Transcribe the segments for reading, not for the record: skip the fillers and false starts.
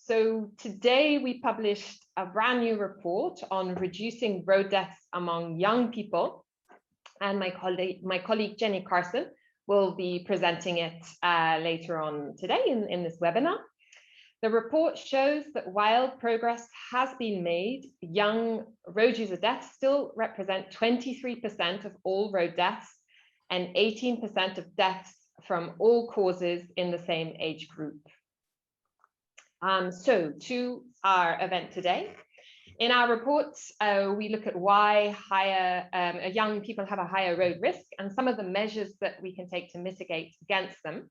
So today we published a brand new report on reducing road deaths among young people, and my colleague Jenny Carson will be presenting it later on today in this webinar. The report shows that while progress has been made, young road user deaths still represent 23% of all road deaths and 18% of deaths from all causes in the same age group. So to our event today. In our reports, we look at why young people have a higher road risk and some of the measures that we can take to mitigate against them.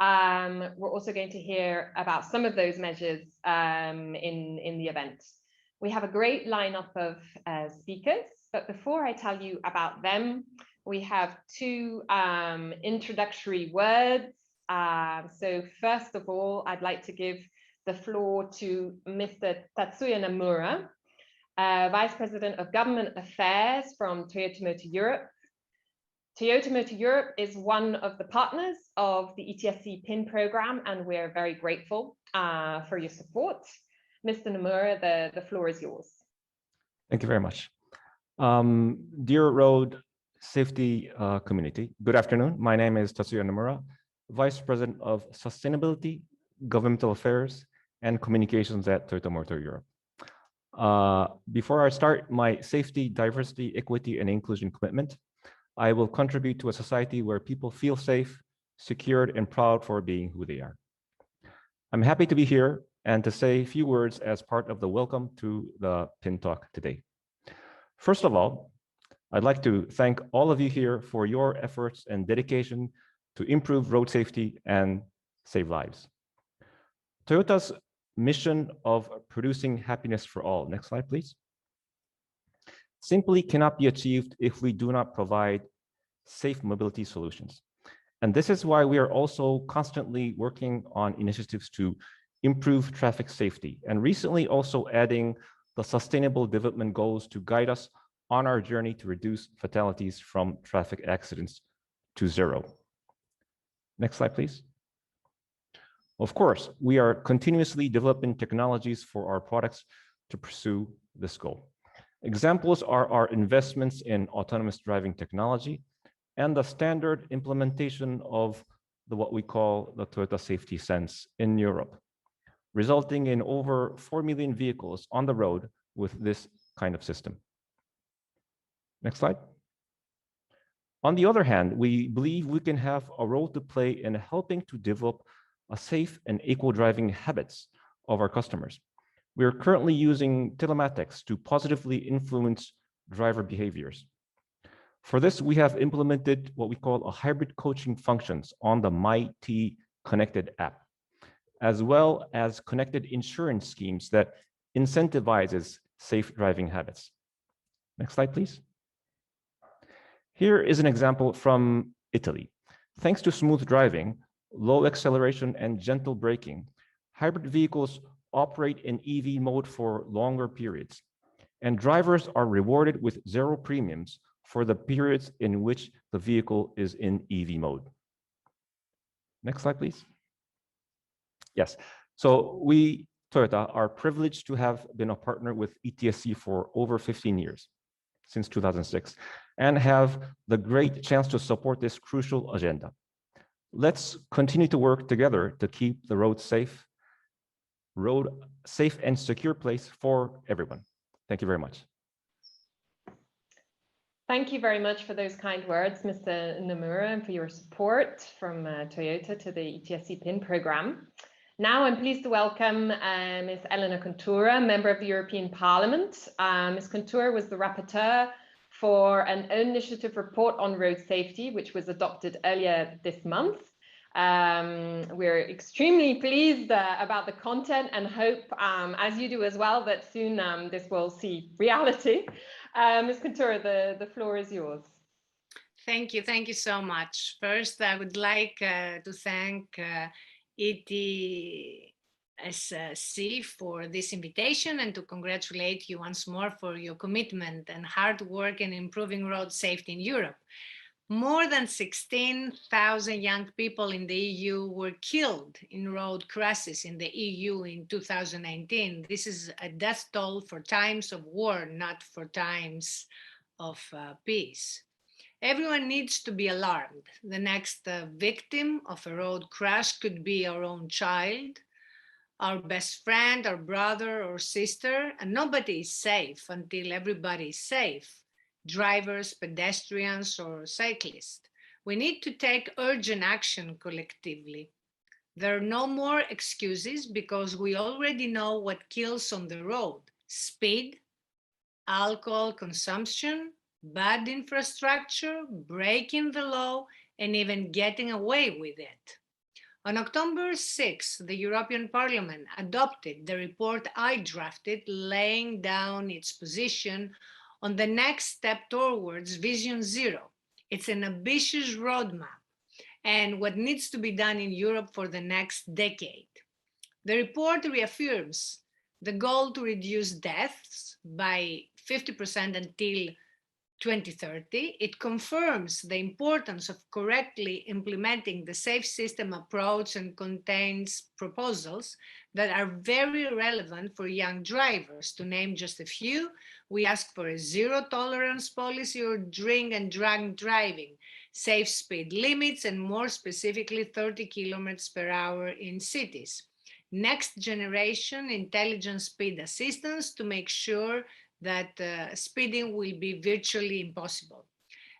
We're also going to hear about some of those measures in the event. We have a great lineup of speakers, but before I tell you about them, we have two introductory words. So first of all, I'd like to give the floor to Mr. Tatsuya Nomura, Vice President of Government Affairs from Toyota Motor Europe. Toyota Motor Europe is one of the partners of the ETSC PIN program, and we're very grateful for your support. Mr. Nomura, the floor is yours. Thank you very much. Dear road safety community, good afternoon. My name is Tatsuya Nomura, Vice President of Sustainability, Governmental Affairs, and Communications at Toyota Motor Europe. Before I start my safety, diversity, equity, and inclusion commitment, I will contribute to a society where people feel safe, secured, and proud for being who they are. I'm happy to be here and to say a few words as part of the welcome to the PIN Talk today. First of all, I'd like to thank all of you here for your efforts and dedication to improve road safety and save lives. Toyota's mission of producing happiness for all, next slide please, simply cannot be achieved if we do not provide safe mobility solutions. And this is why we are also constantly working on initiatives to improve traffic safety, and recently also adding the Sustainable Development Goals to guide us on our journey to reduce fatalities from traffic accidents to zero. Next slide, please. Of course, we are continuously developing technologies for our products to pursue this goal. Examples are our investments in autonomous driving technology and the standard implementation of what we call the Toyota Safety Sense in Europe, resulting in over 4 million vehicles on the road with this kind of system. Next slide. On the other hand, we believe we can have a role to play in helping to develop a safe and equal driving habits of our customers. We are currently using telematics to positively influence driver behaviors. For this, we have implemented what we call a hybrid coaching functions on the MyT Connected app, as well as connected insurance schemes that incentivizes safe driving habits. Next slide, please. Here is an example from Italy. Thanks to smooth driving, low acceleration, and gentle braking, hybrid vehicles operate in EV mode for longer periods, and drivers are rewarded with zero premiums for the periods in which the vehicle is in EV mode. Next slide, please. Yes, so we, Toyota, are privileged to have been a partner with ETSC for over 15 years, since 2006, and have the great chance to support this crucial agenda. Let's continue to work together to keep the road safe and secure place for everyone. Thank you very much. Thank you very much for those kind words, Mr. Nomura, and for your support from Toyota to the ETSC PIN program. Now I'm pleased to welcome Ms. Elena Contura, member of the European Parliament. Ms. Contura was the rapporteur for an own initiative report on road safety, which was adopted earlier this month. We're extremely pleased about the content and hope, as you do as well, that soon this will see reality. Ms. Contura, the floor is yours. Thank you so much. First, I would like to thank ETSC for this invitation and to congratulate you once more for your commitment and hard work in improving road safety in Europe. More than 16,000 young people in the EU were killed in road crashes in the EU in 2019. This is a death toll for times of war, not for times of peace. Everyone needs to be alarmed. The next victim of a road crash could be our own child, our best friend, our brother or sister, and nobody is safe until everybody is safe. Drivers, pedestrians, or cyclists. We need to take urgent action collectively. There are no more excuses because we already know what kills on the road: speed, alcohol consumption, bad infrastructure, breaking the law, and even getting away with it. On October 6, the European Parliament adopted the report I drafted, laying down its position on the next step towards Vision Zero. It's an ambitious roadmap and what needs to be done in Europe for the next decade. The report reaffirms the goal to reduce deaths by 50% until 2030. It confirms the importance of correctly implementing the safe system approach and contains proposals that are very relevant for young drivers. To name just a few, we ask for a zero tolerance policy or drink and drunk driving, safe speed limits, and more specifically 30 kilometers per hour in cities. Next generation intelligent speed assistance to make sure that speeding will be virtually impossible.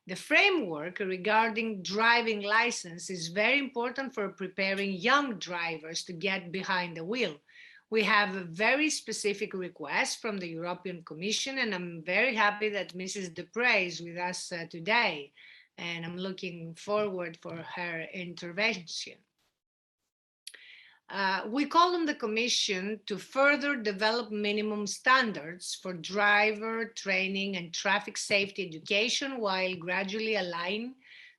The framework regarding driving license is very important for preparing young drivers to get behind the wheel. We have a very specific request from the European Commission, and I'm very happy that Mrs. Dupre is with us today, and I'm looking forward for her intervention. We call on the Commission to further develop minimum standards for driver training and traffic safety education while gradually aligning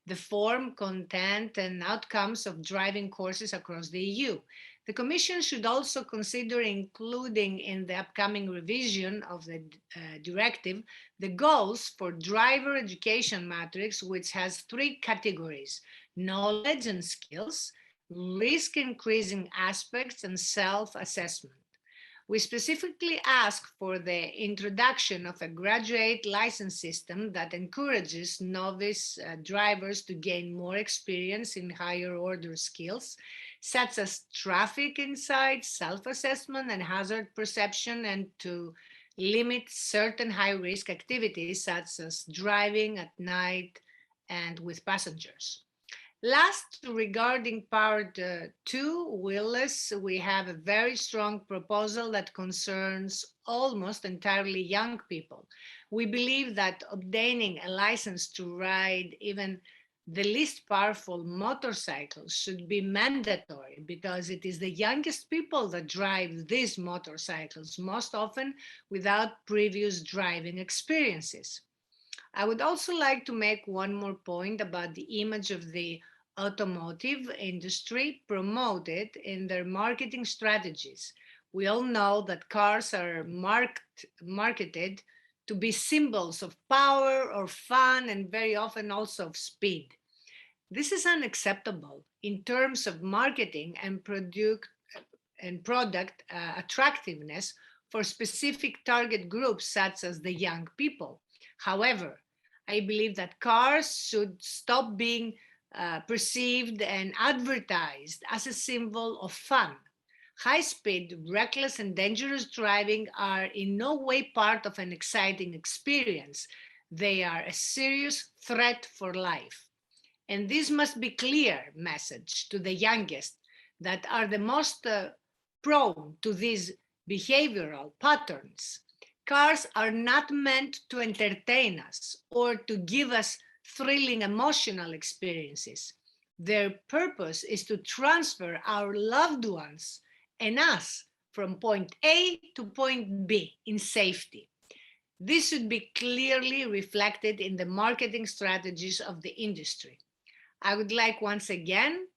the form, content, and outcomes of driving courses across the EU. The Commission should also consider including in the upcoming revision of the directive the goals for driver education matrix, which has 3 categories: knowledge and skills, risk increasing aspects, and self-assessment. We specifically ask for the introduction of a graduate license system that encourages novice drivers to gain more experience in higher order skills, such as traffic insight, self-assessment, and hazard perception, and to limit certain high-risk activities such as driving at night and with passengers. Last, regarding part 2, Willis, we have a very strong proposal that concerns almost entirely young people. We believe that obtaining a license to ride even the least powerful motorcycles should be mandatory because it is the youngest people that drive these motorcycles, most often without previous driving experiences. I would also like to make one more point about the image of the automotive industry promoted in their marketing strategies. We all know that cars are marketed to be symbols of power or fun and very often also of speed. This is unacceptable in terms of marketing and product attractiveness for specific target groups such as the young people. However, I believe that cars should stop being perceived and advertised as a symbol of fun. High-speed, reckless, and dangerous driving are in no way part of an exciting experience. They are a serious threat for life. And this must be clear message to the youngest that are the most prone to these behavioral patterns. Cars are not meant to entertain us or to give us thrilling emotional experiences. Their purpose is to transfer our loved ones and us from point A to point B in safety. This should be clearly reflected in the marketing strategies of the industry. I would like once again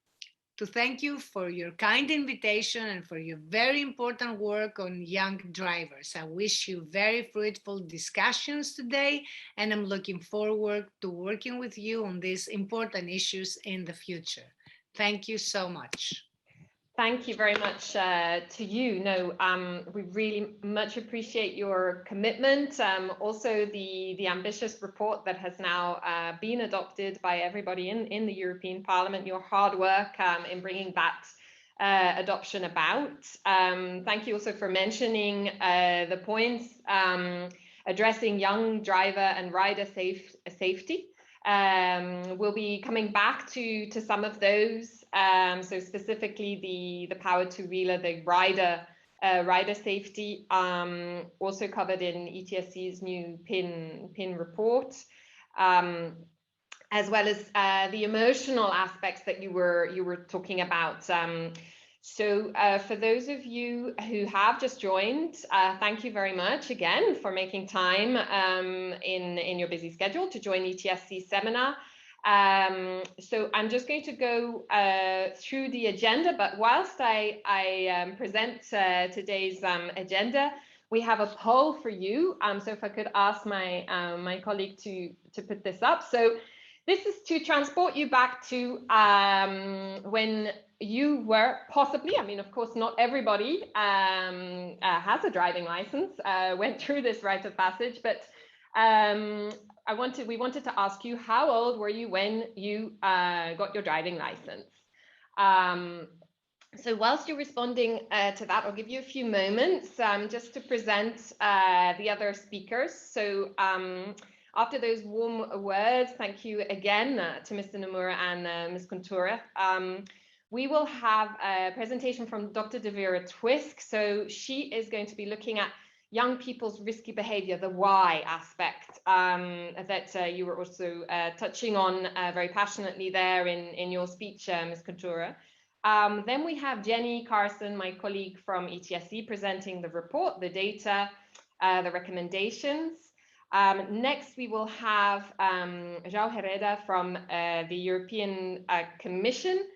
to thank you for your kind invitation and for your very important work on young drivers. I wish you very fruitful discussions today, and I'm looking forward to working with you on these important issues in the future. Thank you so much. Thank you very much to you. No, we really much appreciate your commitment. Also, the ambitious report that has now been adopted by everybody in the European Parliament, your hard work in bringing that adoption about. Thank you also for mentioning the points addressing young driver and rider safety. We'll be coming back to some of those. So specifically the power two-wheeler, the rider safety, also covered in ETSC's new PIN report, as well as the emotional aspects that you were talking about. So for those of you who have just joined, thank you very much again for making time in your busy schedule to join ETSC seminar. So I'm just going to go through the agenda, but whilst I present today's agenda, we have a poll for you. So if I could ask my colleague to put this up. So this is to transport you back to when you were possibly, I mean, of course, not everybody has a driving license, went through this rite of passage, but we wanted to ask you, how old were you when you got your driving license? So whilst you're responding to that, I'll give you a few moments just to present the other speakers. So after those warm words, thank you again to Mr. Nomura and Ms. Kuntura. We will have a presentation from Dr. Devera Twisk. So she is going to be looking at young people's risky behavior, the why aspect that you were also touching on very passionately there in your speech, Ms. Kuntura. Then we have Jenny Carson, my colleague from ETSC, presenting the report, the data, the recommendations. Next, we will have João Herrera from the European Commission,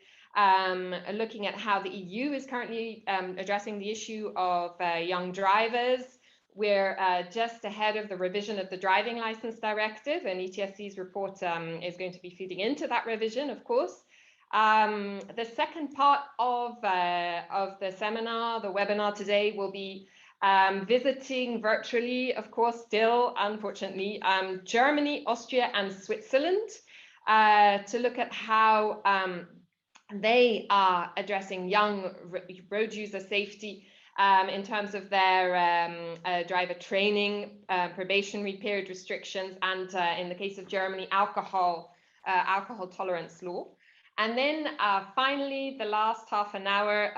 looking at how the EU is currently addressing the issue of young drivers. We're just ahead of the revision of the Driving License Directive, and ETSC's report is going to be feeding into that revision, of course. The second part of the seminar, the webinar today, will be visiting virtually, of course, still, unfortunately, Germany, Austria, and Switzerland to look at how they are addressing young road user safety in terms of their driver training, probationary period restrictions, and in the case of Germany, alcohol tolerance law. And then finally, the last half an hour,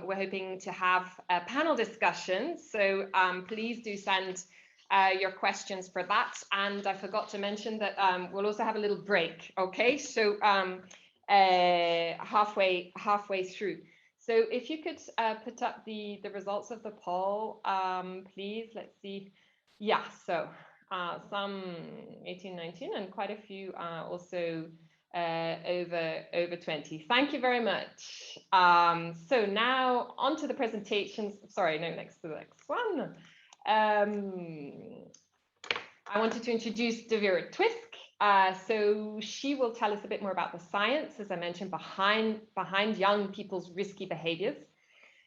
we're hoping to have panel discussions. So please do send your questions for that. And I forgot to mention that we'll also have a little break. Okay, so halfway through. So if you could put up the results of the poll, please. Let's see. Yeah, so some 18, 19, and quite a few also over 20. Thank you very much. So now on to the presentations. Sorry, no, next to the next one. I wanted to introduce Devera Twisk. So she will tell us a bit more about the science, as I mentioned, behind young people's risky behaviors.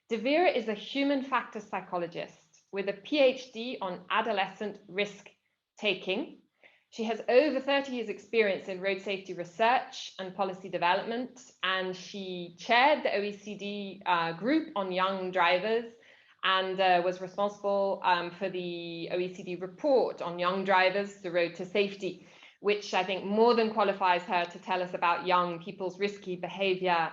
Devera is a human factors psychologist with a PhD on adolescent risk taking. She has over 30 years experience in road safety research and policy development, and she chaired the OECD group on young drivers and was responsible for the OECD report on young drivers, the road to safety, which I think more than qualifies her to tell us about young people's risky behavior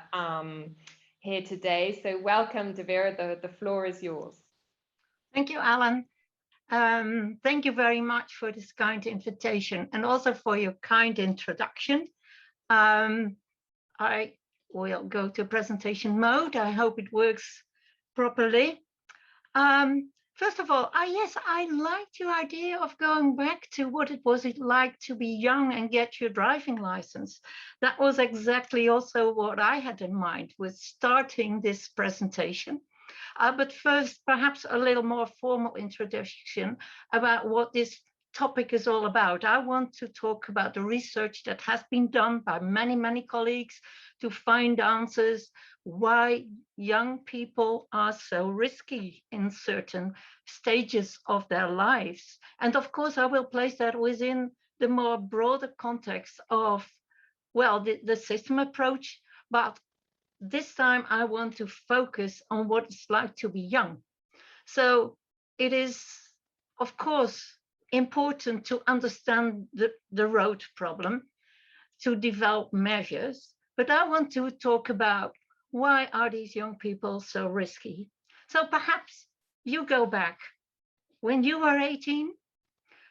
here today. So welcome, Devera, the floor is yours. Thank you, Alan. Thank you very much for this kind invitation and also for your kind introduction. I will go to presentation mode. I hope it works properly. First of all, yes, I liked your idea of going back to what it was like to be young and get your driving license. That was exactly also what I had in mind with starting this presentation. But first, perhaps a little more formal introduction about what this topic is all about. I want to talk about the research that has been done by many, many colleagues to find answers why young people are so risky in certain stages of their lives. And of course, I will place that within the more broader context of, well, the system approach, but this time I want to focus on what it's like to be young. So it is, of course, important to understand the road problem, to develop measures, but I want to talk about why are these young people so risky? So perhaps you go back when you were 18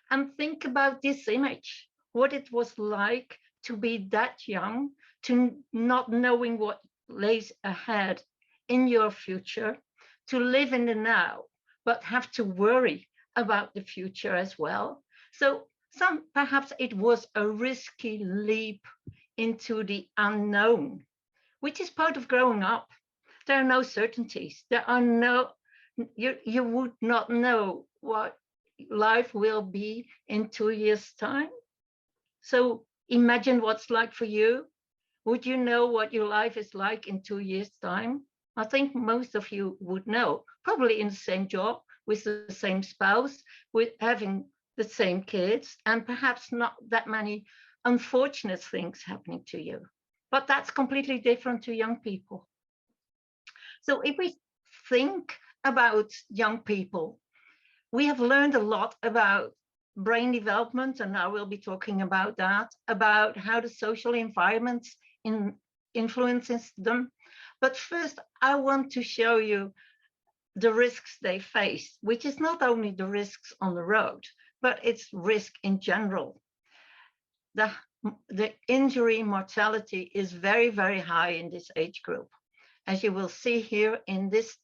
and think about this image, what it was like to be that young, to not knowing what lays ahead in your future, to live in the now, but have to worry about the future as well. So perhaps it was a risky leap into the unknown, which is part of growing up. There are no certainties. There are no, you would not know what life will be in 2 years' time. So imagine what's like for you. Would you know what your life is like in 2 years' time? I think most of you would know, probably in the same job, with the same spouse, with having the same kids, and perhaps not that many unfortunate things happening to you. But that's completely different to young people. So if we think about young people, we have learned a lot about brain development, and I will be talking about that, about how the social environment influences them. But first, I want to show you the risks they face, which is not only the risks on the road, but it's risk in general. The injury mortality is very, very high in this age group. As you will see here in this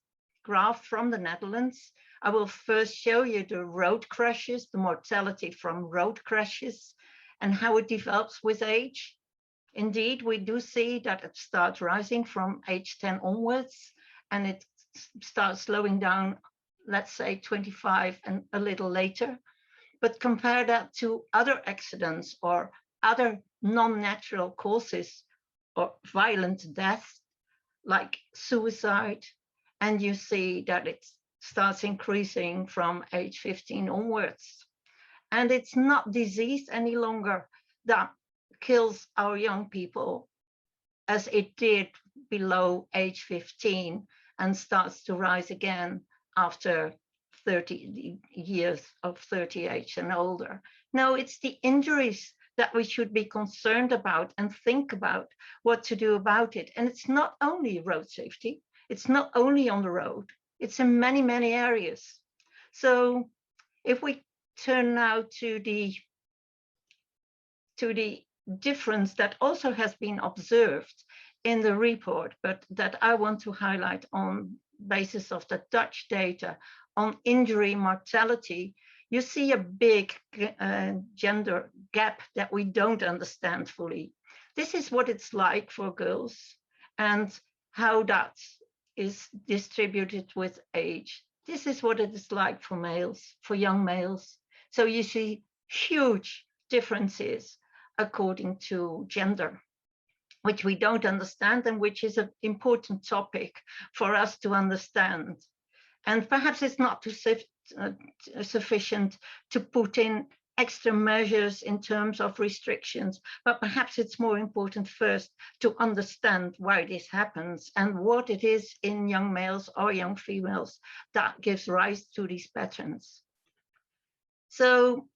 graph from the Netherlands, I will first show you the road crashes, the mortality from road crashes, and how it develops with age. Indeed, we do see that it starts rising from age 10 onwards, and it starts slowing down, let's say 25 and a little later. But compare that to other accidents or other non-natural causes or violent death, like suicide, and you see that it starts increasing from age 15 onwards. And it's not disease any longer that kills our young people as it did below age 15 and starts to rise again after 30 years of 30 age and older. No, it's the injuries that we should be concerned about and think about what to do about it. And it's not only road safety, it's not only on the road, it's in many, many areas. So if we turn now to the difference that also has been observed in the report, but that I want to highlight on basis of the Dutch data on injury mortality, you see a big gender gap that we don't understand fully. This is what it's like for girls and how that is distributed with age. This is what it is like for males, for young males. So you see huge differences according to gender, which we don't understand and which is an important topic for us to understand. And perhaps it's not too sufficient to put in extra measures in terms of restrictions, but perhaps it's more important first to understand why this happens and what it is in young males or young females that gives rise to these patterns. So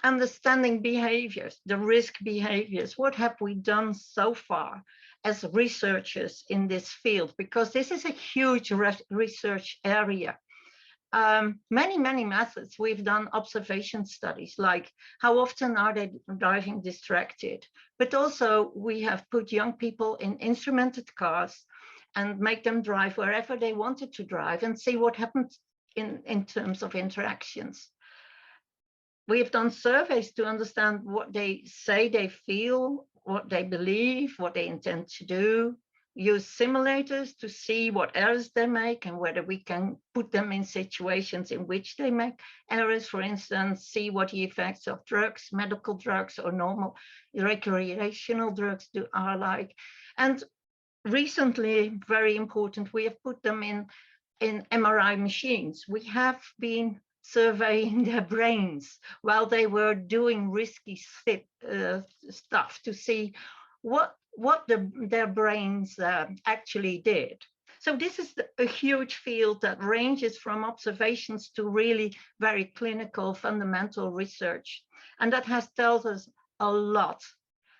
understanding behaviors, the risk behaviors, what have we done so far as researchers in this field? Because this is a huge research area. Many methods. We've done observation studies, like how often are they driving distracted? But also we have put young people in instrumented cars and make them drive wherever they wanted to drive and see what happens in terms of interactions. We've done surveys to understand what they say they feel, what they believe, what they intend to do, use simulators to see what errors they make and whether we can put them in situations in which they make errors. For instance, see what the effects of drugs, medical drugs or normal recreational drugs are like. And recently, very important, we have put them in MRI machines. We have been surveying their brains while they were doing risky stuff to see what their brains actually did. So this is a huge field that ranges from observations to really very clinical fundamental research. And that has told us a lot.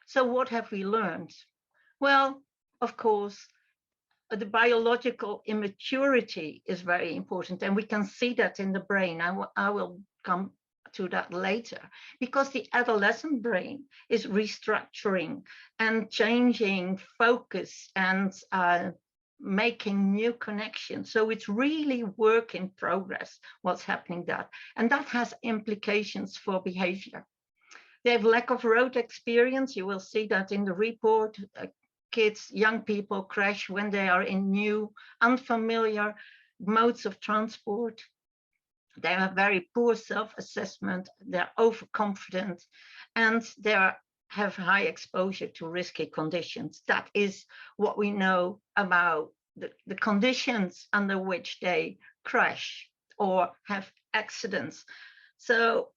So what have we learned? Well, of course, the biological immaturity is very important, and we can see that in the brain. I will come to that later, because the adolescent brain is restructuring and changing focus and making new connections. So it's really work in progress what's happening there, and that has implications for behavior. They have lack of road experience. You will see that in the report. Kids, young people crash when they are in new, unfamiliar modes of transport. They have very poor self-assessment, they're overconfident, and they have high exposure to risky conditions. That is what we know about the conditions under which they crash or have accidents. So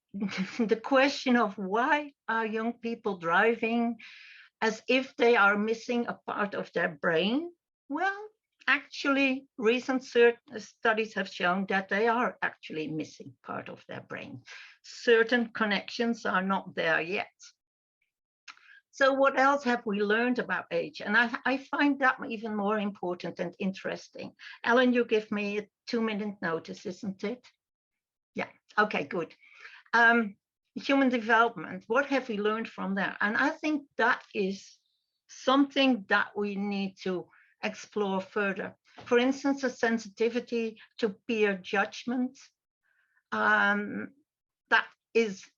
the question of why are young people driving as if they are missing a part of their brain? Well, actually, recent studies have shown that they are actually missing part of their brain. Certain connections are not there yet. So what else have we learned about age? And I find that even more important and interesting. Ellen, you give me a 2-minute notice, isn't it? Yeah, okay, good. Human development, what have we learned from that? And I think that is something that we need to explore further. For instance, a sensitivity to peer judgment,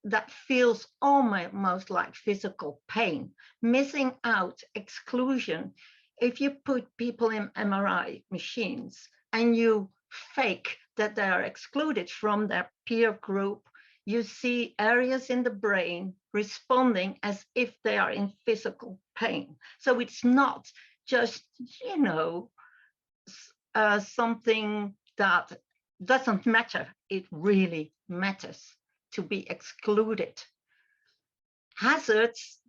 that feels almost like physical pain, missing out, exclusion. If you put people in MRI machines and you fake that they are excluded from their peer group, you see areas in the brain responding as if they are in physical pain. So it's not just, something that doesn't matter. It really matters to be excluded. Hazards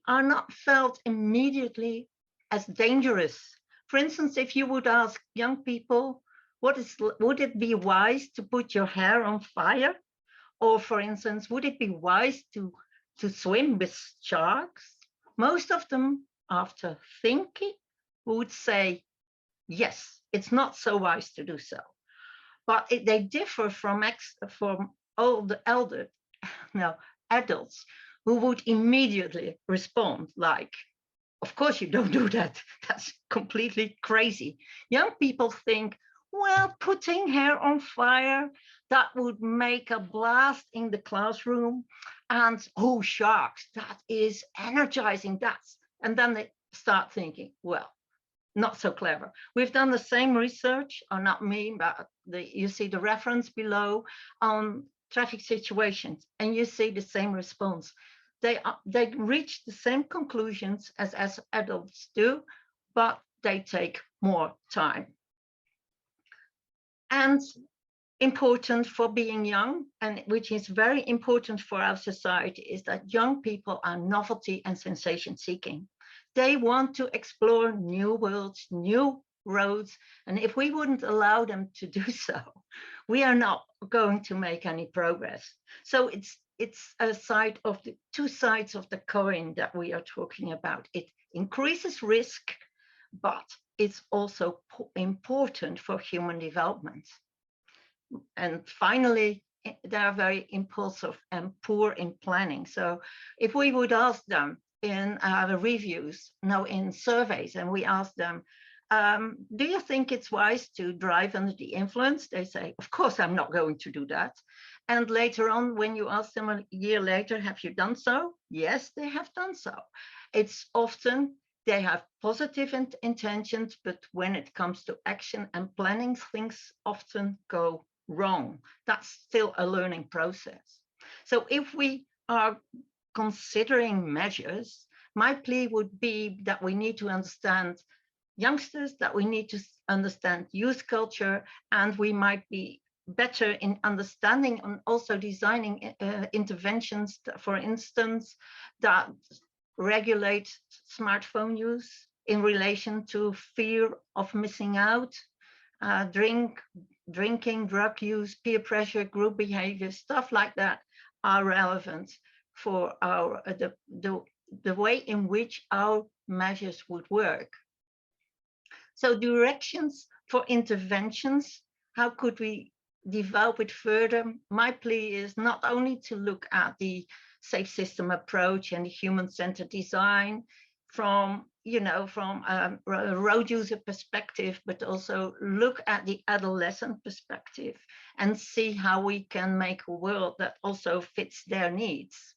are not felt immediately as dangerous. For instance, if you would ask young people, would it be wise to put your hair on fire? Or for instance, would it be wise to swim with sharks? Most of them, after thinking, would say, yes, it's not so wise to do so. But they differ from all the adults who would immediately respond like, of course you don't do that. That's completely crazy. Young people think, well, putting hair on fire, that would make a blast in the classroom. And oh, sharks, that is energizing. And then they start thinking, well, not so clever. We've done the same research, or not me, but you see the reference below on traffic situations, and you see the same response. They reach the same conclusions as adults do, but they take more time. And important for being young, and which is very important for our society, is that young people are novelty and sensation seeking. They want to explore new worlds, new roads, and if we wouldn't allow them to do so, we are not going to make any progress. So it's a side of the two sides of the coin that we are talking about. It increases risk, but it's also important for human development. And finally, they are very impulsive and poor in planning. So if we would ask them in our reviews, in surveys, and we ask them, do you think it's wise to drive under the influence? They say, of course, I'm not going to do that. And later on, when you ask them a year later, have you done so? Yes, they have done so. It's often they have positive intentions, but when it comes to action and planning, things often go wrong. That's still a learning process. So if we are considering measures, my plea would be that we need to understand youngsters, that we need to understand youth culture, and we might be better in understanding and also designing interventions, for instance, that regulate smartphone use in relation to fear of missing out, drinking, drug use, peer pressure, group behavior, stuff like that are relevant for our the way in which our measures would work. So directions for interventions, how could we develop it further? My plea is not only to look at the safe system approach and the human-centered design from a road user perspective, but also look at the adolescent perspective and see how we can make a world that also fits their needs.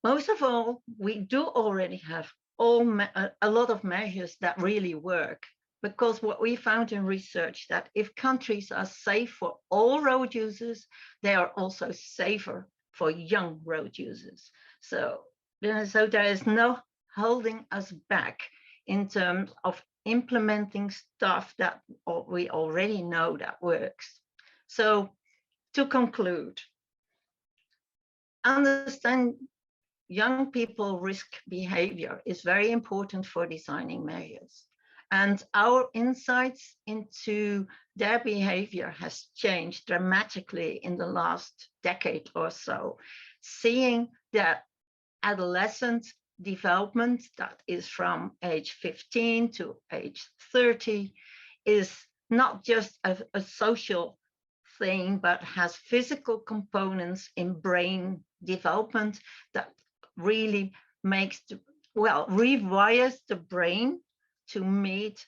Most of all, we do already have a lot of measures that really work, because what we found in research that if countries are safe for all road users, they are also safer for young road users. So there is no holding us back in terms of implementing stuff that we already know that works. So to conclude, understand young people risk behavior is very important for designing measures. And our insights into their behavior has changed dramatically in the last decade or so. Seeing that adolescent development, that is from age 15 to age 30, is not just a social thing, but has physical components in brain development that really makes rewires the brain to meet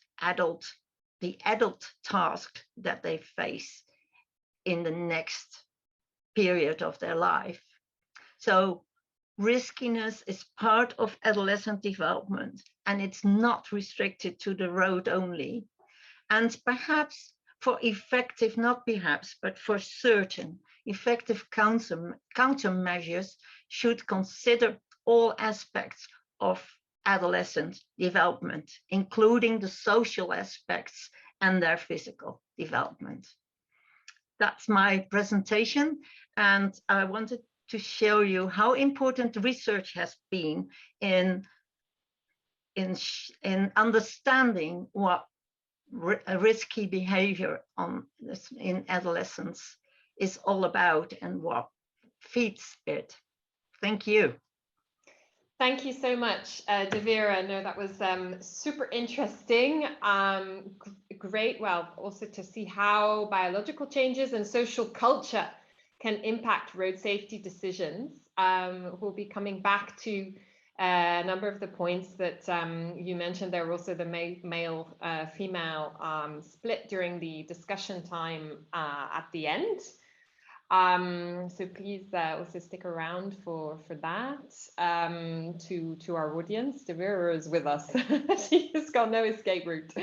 the adult task that they face in the next period of their life. So riskiness is part of adolescent development, and it's not restricted to the road only. And perhaps for effective, not perhaps, but for certain effective countermeasures should consider all aspects of adolescent development, including the social aspects and their physical development. That's my presentation, and I wanted to show you how important research has been in understanding what risky behavior in adolescence is all about and what feeds it. Thank you. Thank you so much, Devera. No, that was super interesting. Great. Well, also to see how biological changes and social culture can impact road safety decisions. We'll be coming back to a number of the points that you mentioned. There were also the male-female split during the discussion time at the end. So please also stick around for that. To our audience, Devera is with us. She's got no escape route.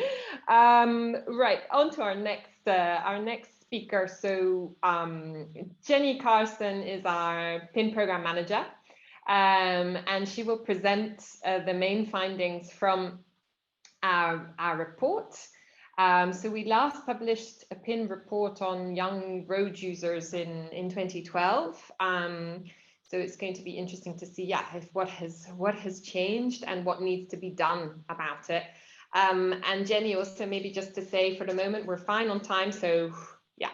Right, on to our next speaker. So Jenny Carson is our PIN program manager, and she will present the main findings from our report. So we last published a PIN report on young road users in 2012. So it's going to be interesting to see, what has changed and what needs to be done about it. And Jenny, also maybe just to say, for the moment, we're fine on time. So yeah,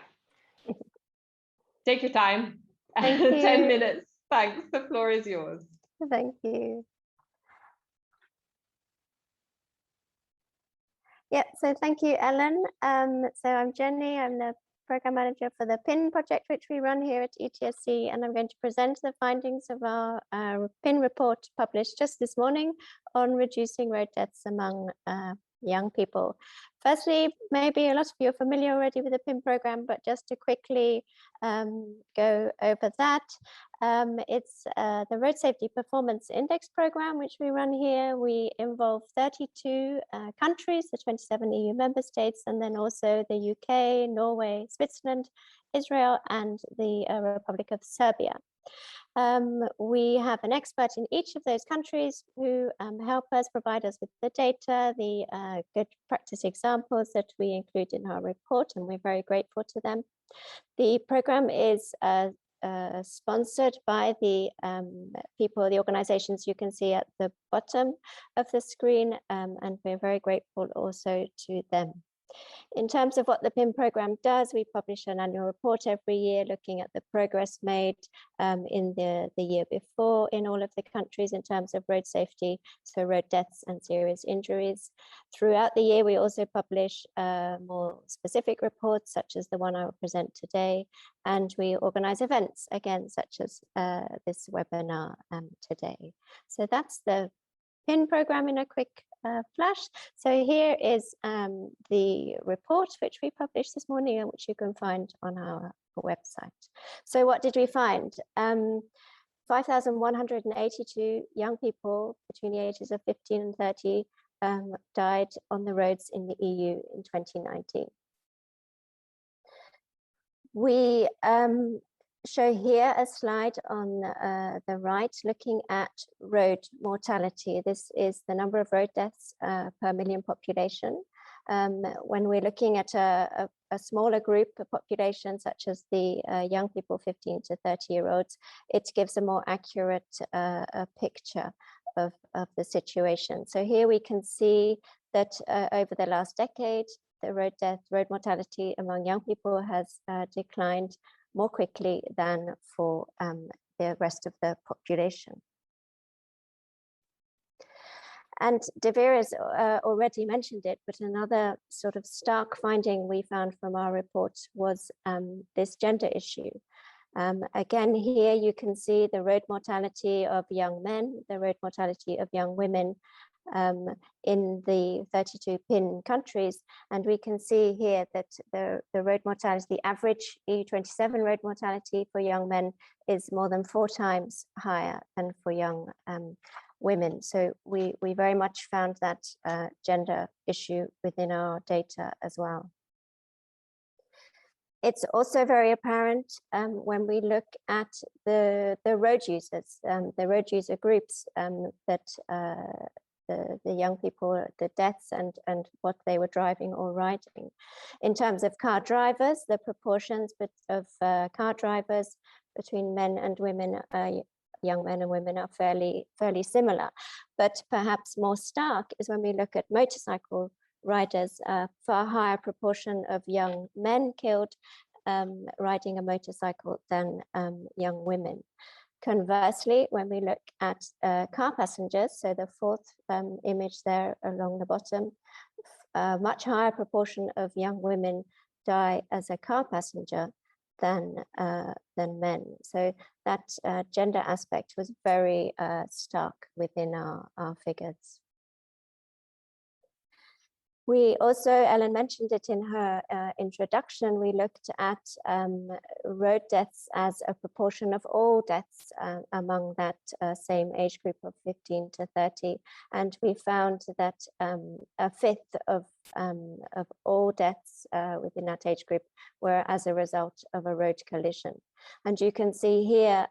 take your time. Thank you. 10 minutes. Thanks. The floor is yours. Thank you. Yeah, so thank you, Ellen. So I'm Jenny, I'm the Program Manager for the PIN project, which we run here at ETSC, and I'm going to present the findings of our PIN report published just this morning on reducing road deaths among young people. Firstly, maybe a lot of you are familiar already with the PIN program, but just to quickly go over that, it's the Road Safety Performance Index program, which we run here. We involve 32 countries, the 27 EU member states, and then also the UK, Norway, Switzerland, Israel, and the Republic of Serbia. We have an expert in each of those countries who help us, provide us with the data, the good practice examples that we include in our report, and we're very grateful to them. The program is sponsored by the people, the organizations you can see at the bottom of the screen, and we're very grateful also to them. In terms of what the PIN program does, we publish an annual report every year looking at the progress made in the year before in all of the countries in terms of road safety, so road deaths and serious injuries. Throughout the year, we also publish more specific reports, such as the one I will present today, and we organize events, again, such as this webinar today. So that's the PIN program in a quick flash. So here is the report which we published this morning and which you can find on our website. So what did we find? 5,182 young people between the ages of 15 and 30 died on the roads in the EU in 2019. We show here a slide on the right looking at road mortality. This is the number of road deaths per million population. When we're looking at a smaller group of population, such as the young people 15 to 30-year-olds, it gives a more accurate picture of the situation. So here we can see that over the last decade, the road mortality among young people has declined more quickly than for the rest of the population. And De Veer has already mentioned it, but another sort of stark finding we found from our report was this gender issue. Again, here you can see the road mortality of young men, the road mortality of young women in the 32 PIN countries, and we can see here that the road mortality, the average EU27 road mortality for young men is more than 4 times higher than for young women. So we very much found that gender issue within our data as well. It's also very apparent when we look at the road users, the road user groups that the young people, the deaths and what they were driving or riding. In terms of car drivers, the proportions of car drivers between men and women, young men and women, are fairly similar. But perhaps more stark is when we look at motorcycle riders, a far higher proportion of young men killed riding a motorcycle than young women. Conversely, when we look at car passengers, so the fourth image there along the bottom, a much higher proportion of young women die as a car passenger than men. So that gender aspect was very stark within our figures. We also, Ellen mentioned it in her introduction, we looked at road deaths as a proportion of all deaths among that same age group of 15 to 30. And we found that a fifth of all deaths within that age group were as a result of a road collision. And you can see here,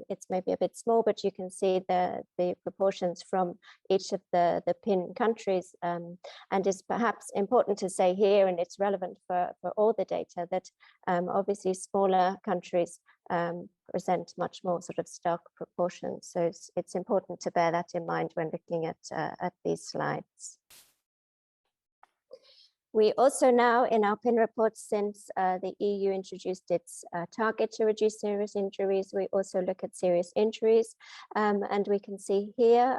it's maybe a bit small, but you can see the proportions from each of the PIN countries. And it's perhaps important to say here, and it's relevant for all the data, that obviously smaller countries present much more sort of stark proportions. So it's important to bear that in mind when looking at these slides. We also now, in our PIN report, since the EU introduced its target to reduce serious injuries, we also look at serious injuries. And we can see here,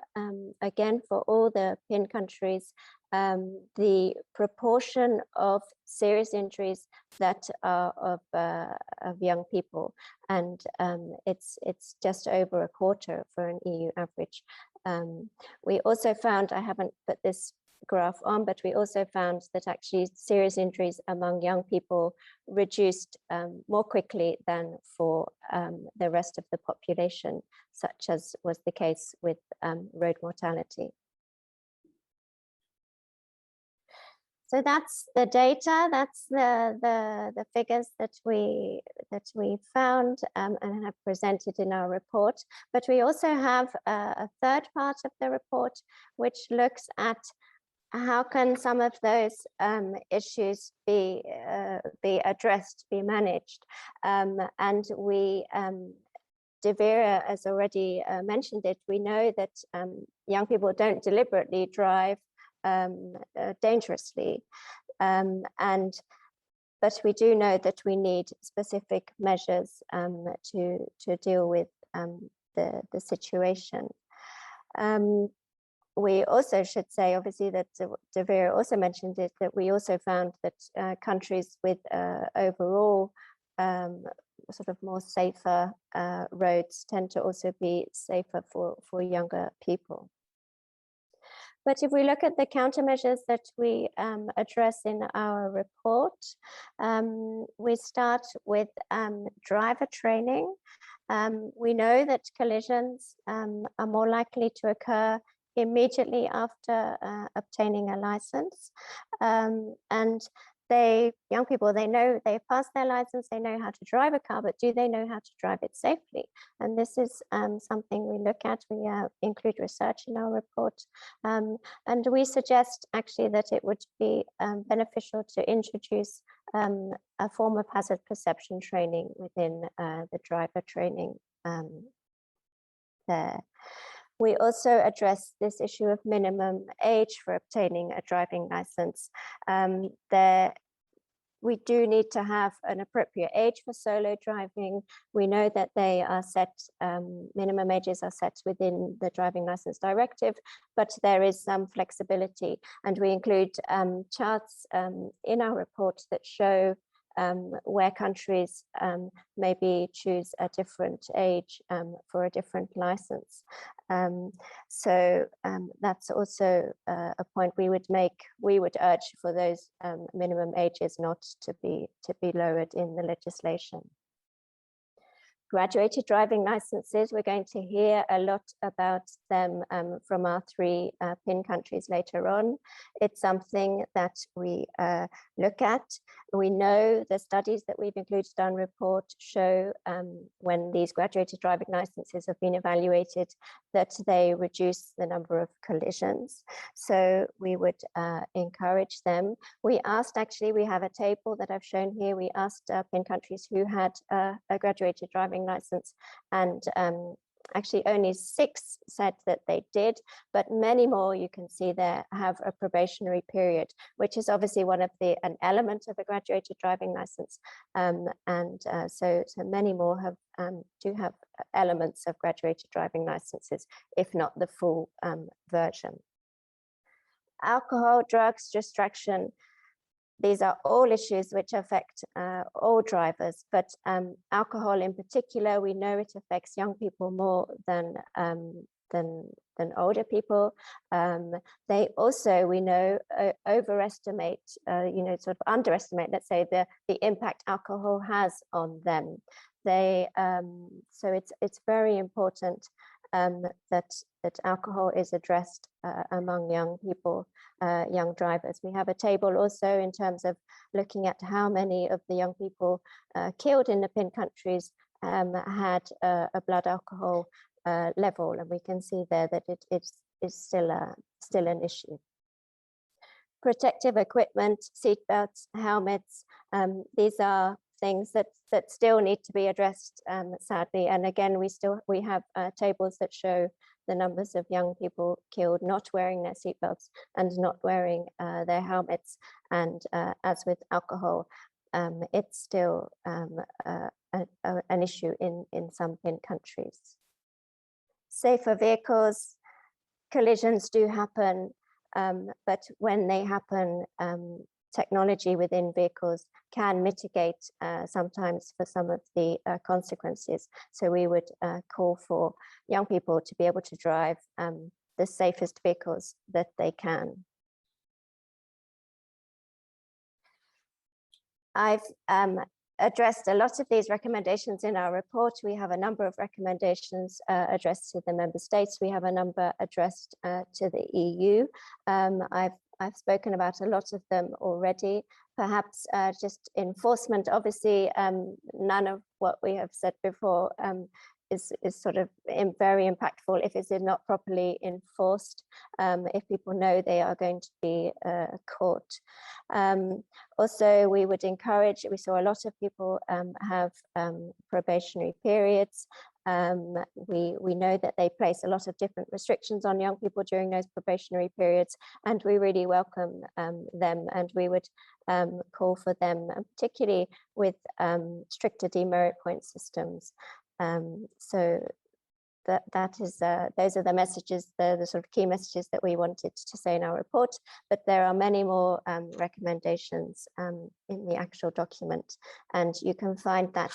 again, for all the PIN countries, the proportion of serious injuries that are of young people. And it's just over a quarter for an EU average. We also found, I haven't put this graph on, but we also found that actually serious injuries among young people reduced more quickly than for the rest of the population, such as was the case with road mortality. So that's the data, that's the figures that we found and have presented in our report. But we also have a third part of the report, which looks at how can some of those issues be addressed, be managed? And we, De Vera has already mentioned it, we know that young people don't deliberately drive dangerously. But we do know that we need specific measures to deal with the situation. We also should say, obviously, that De Vera also mentioned it, that we also found that countries with overall sort of more safer roads tend to also be safer for younger people. But if we look at the countermeasures that we address in our report, we start with driver training. We know that collisions are more likely to occur immediately after obtaining a license. And young people, they know they've passed their license, they know how to drive a car, but do they know how to drive it safely? And this is something we look at. We include research in our report. And we suggest actually that it would be beneficial to introduce a form of hazard perception training within the driver training there. We also address this issue of minimum age for obtaining a driving license. We do need to have an appropriate age for solo driving. We know that they are set, minimum ages are set within the driving license directive, but there is some flexibility. And we include charts in our report that show where countries maybe choose a different age for a different license. So that's also a point we would make. We would urge for those minimum ages not to be lowered in the legislation. Graduated driving licenses, we're going to hear a lot about them from our three PIN countries later on. It's something that we look at. We know the studies that we've included in our report show when these graduated driving licenses have been evaluated that they reduce the number of collisions. So we would encourage them. We asked, actually, we have a table that I've shown here. We asked PIN countries who had a graduated driving license, and actually only 6 said that they did, but many more, you can see there, have a probationary period, which is obviously one of an element of a graduated driving license. So many more do have elements of graduated driving licenses, if not the full version. Alcohol, drugs, distraction. These are all issues which affect all drivers, but alcohol in particular, we know it affects young people more than older people. They also, we know, overestimate, sort of underestimate, let's say, the impact alcohol has on them. So it's very important that alcohol is addressed among young people, young drivers. We have a table also in terms of looking at how many of the young people killed in the PIN countries had a blood alcohol level, and we can see there that it is still an issue. Protective equipment, seatbelts, helmets, these are things that still need to be addressed, sadly. And again, we have tables that show the numbers of young people killed not wearing their seatbelts and not wearing their helmets. And as with alcohol, it's still an issue in some PIN countries. Safer vehicles, collisions do happen, but when they happen, technology within vehicles can mitigate sometimes for some of the consequences. So we would call for young people to be able to drive the safest vehicles that they can. I've addressed a lot of these recommendations in our report. We have a number of recommendations addressed to the member states. We have a number addressed to the EU. I've spoken about a lot of them already. Perhaps just enforcement, obviously, none of what we have said before is sort of very impactful if it's not properly enforced, if people know they are going to be caught. Also, we would encourage, we saw a lot of people have probationary periods. We know that they place a lot of different restrictions on young people during those probationary periods, and we really welcome them, and we would call for them, particularly with stricter demerit point systems. So that is those are the messages, the sort of key messages that we wanted to say in our report, but there are many more recommendations in the actual document, and you can find that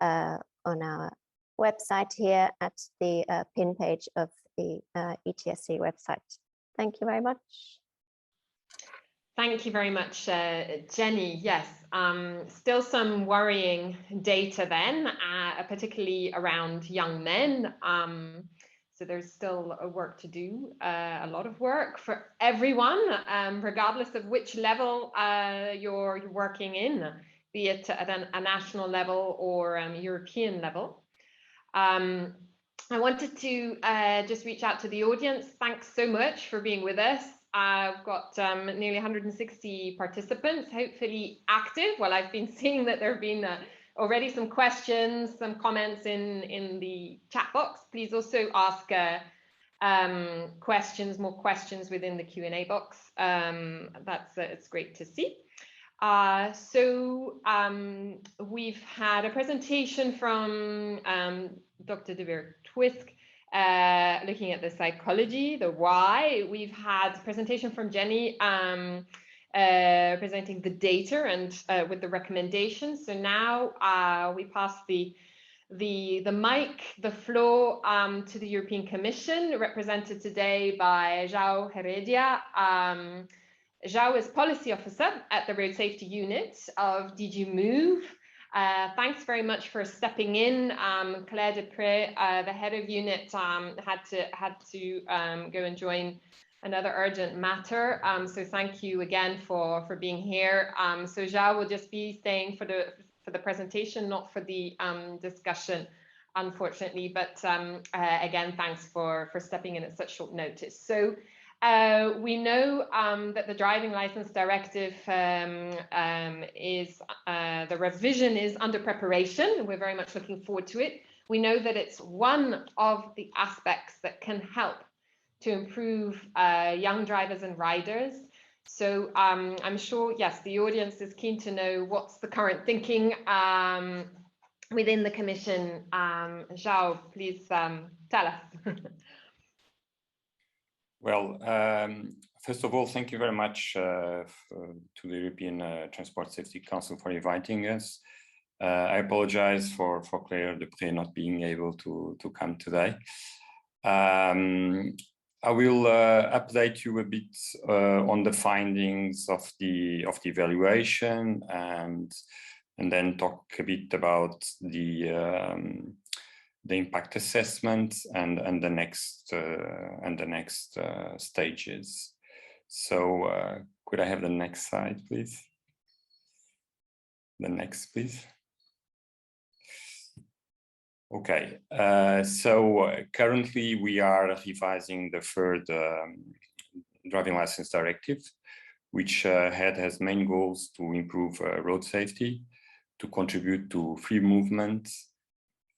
on our website here at the pin page of the ETSC website. Thank you very much. Thank you very much, Jenny. Yes, still some worrying data then, particularly around young men. So there's still work to do, a lot of work for everyone, regardless of which level you're working in, be it at a national level or European level. I wanted to just reach out to the audience. Thanks so much for being with us. I've got nearly 160 participants, hopefully active. Well, I've been seeing that there have been already some questions, some comments in the chat box. Please also ask more questions within the Q&A box. It's great to see. So we've had a presentation from Dr. De Beer-Twisk, looking at the psychology, the why. We've had a presentation from Jenny presenting the data and with the recommendations. So now we pass the mic, the floor to the European Commission, represented today by João Heredia. João is policy officer at the Road Safety Unit of DG Move. Thanks very much for stepping in. Claire Dupré, the head of unit, had to go and join another urgent matter. So thank you again for being here. So João will just be staying for the presentation, not for the discussion, unfortunately. But again, thanks for stepping in at such short notice. So we know that the driving license directive the revision is under preparation. We're very much looking forward to it. We know that it's one of the aspects that can help to improve young drivers and riders. So I'm sure, yes, the audience is keen to know what's the current thinking within the Commission. João, please tell us. Well, first of all, thank you very much to the European Transport Safety Council for inviting us. I apologize for Claire Dupré not being able to come today. I will update you a bit on the findings of the evaluation and then talk a bit about the impact assessment and the next stages. So could I have the next slide, please? The next, please. Okay, so currently we are revising the third driving license directive, which has main goals to improve road safety, to contribute to free movement,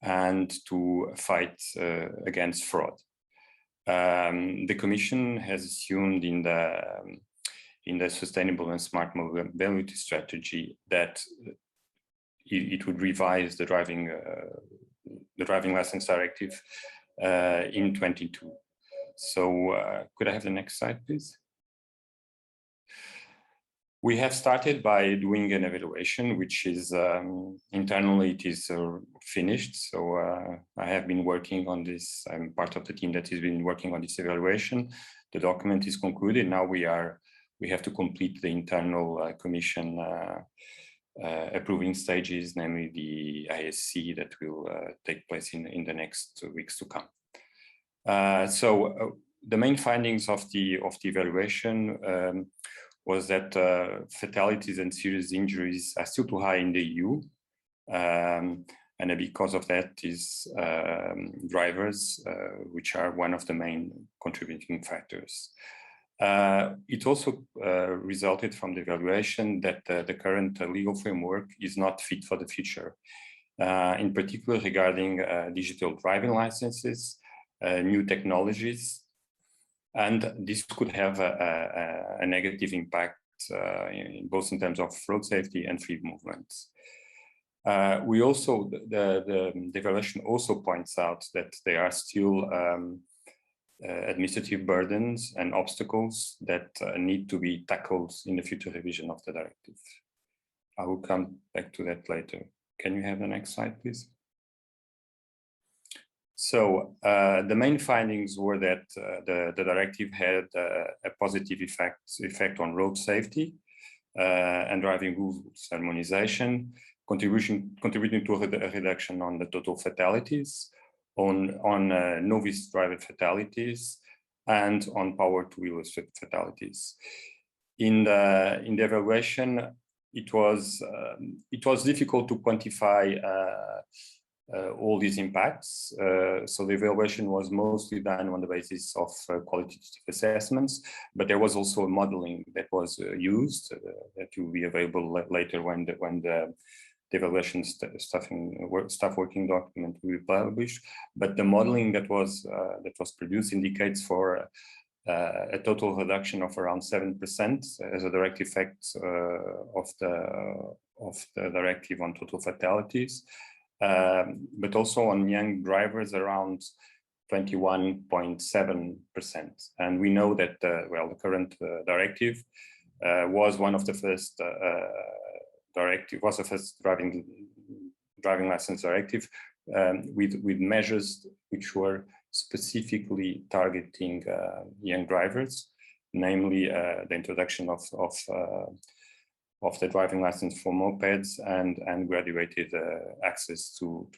and to fight against fraud. The Commission has assumed in the Sustainable and Smart Mobility Strategy that it would revise the driving license directive in 22. So could I have the next slide, please? We have started by doing an evaluation, which is internally it is finished. So I have been working on this. I'm part of the team that has been working on this evaluation. The document is concluded. Now we have to complete the internal Commission approving stages, namely the ETSC that will take place in the next weeks to come. The main findings of the evaluation was that fatalities and serious injuries are still too high in the EU. And because of that is drivers, which are one of the main contributing factors. It also resulted from the evaluation that the current legal framework is not fit for the future, in particular regarding digital driving licenses, new technologies, and this could have a negative impact both in terms of road safety and free movement. We also, the evaluation also points out that there are still administrative burdens and obstacles that need to be tackled in the future revision of the directive. I will come back to that later. Can you have the next slide, please? So the main findings were that the directive had a positive effect on road safety and driving rules harmonization, contributing to a reduction on the total fatalities, on novice driver fatalities, and on power two-wheeler fatalities. In the evaluation, it was difficult to quantify all these impacts. So the evaluation was mostly done on the basis of qualitative assessments, but there was also a modeling that was used that will be available later when the evaluation staff working document will be published. But the modeling that was produced indicates for a total reduction of around 7% as a direct effect of the directive on total fatalities. But also on young drivers around 21.7%. And we know that, well, the current directive was one of the first driving license directive with measures which were specifically targeting young drivers, namely the introduction of the driving license for mopeds and graduated access to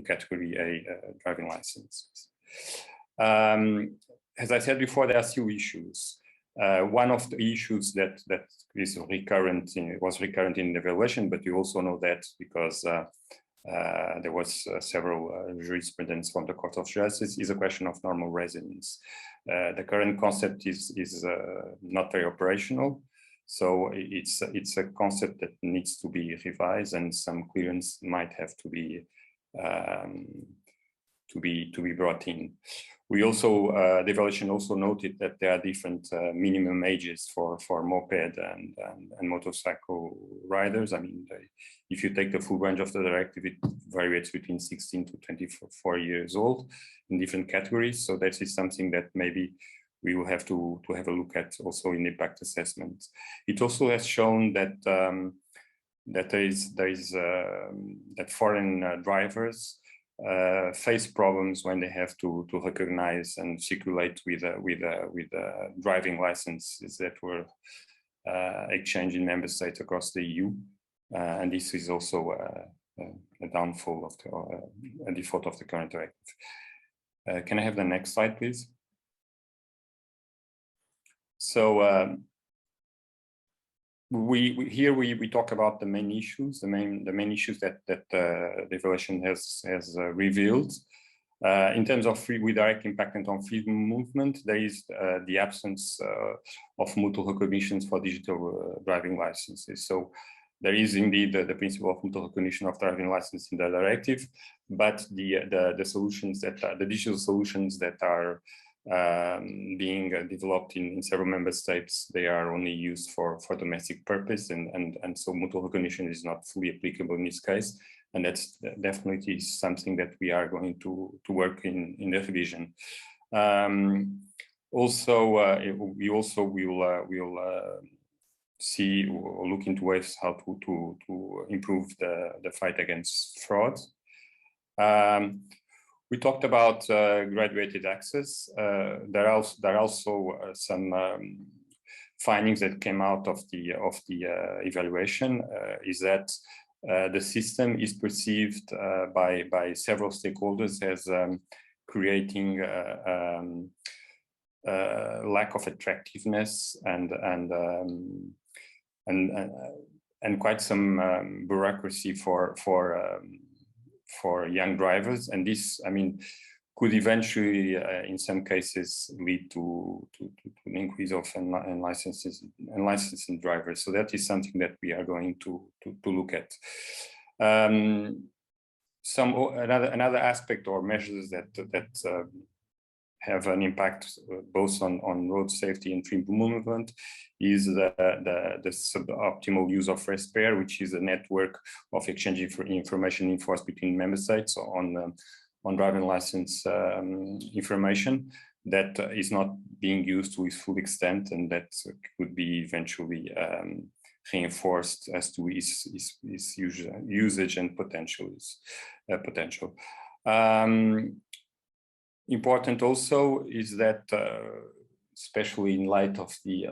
category A driving licenses. As I said before, there are two issues. One of the issues that is was recurrent in the evaluation, but you also know that because there was several jurisprudence from the Court of Justice, is a question of normal residence. The current concept is not very operational. So it's a concept that needs to be revised, and some clearance might have to be brought in. We also the evaluation also noted that there are different minimum ages for moped and motorcycle riders. I mean, if you take the full range of the directive, it varies between 16 to 24 years old in different categories. So that is something that maybe we will have to have a look at also in impact assessment. It also has shown that that foreign drivers face problems when they have to recognize and circulate with driving licenses that were exchanged in member states across the EU, and this is also a downfall of a default of the current directive. Can I have the next slide, please? So we talk about the main issues, the main issues that the evaluation has revealed. In terms of with direct impact on free movement, there is the absence of mutual recognitions for digital driving licenses. So there is indeed the principle of mutual recognition of driving license in the directive, but the solutions that the digital solutions that are being developed in several member states. They are only used for domestic purpose, and so mutual recognition is not fully applicable in this case. And that's definitely something that we are going to work in the revision. We also will see or look into ways how to improve the fight against fraud. We talked about graduated access. There are also some findings that came out of the evaluation. Is that the system is perceived by several stakeholders as creating lack of attractiveness and quite some bureaucracy for young drivers, and this, I mean, could eventually, in some cases, lead to an increase of unlicensed drivers. So that is something that we are going to look at. Another aspect or measures that have an impact both on road safety and free movement is the suboptimal use of RESPAIR, which is a network of exchanging information enforced between member states on driving license information that is not being used to its full extent, and that could be eventually reinforced as to its usage and potential. Important also is that, especially in light of the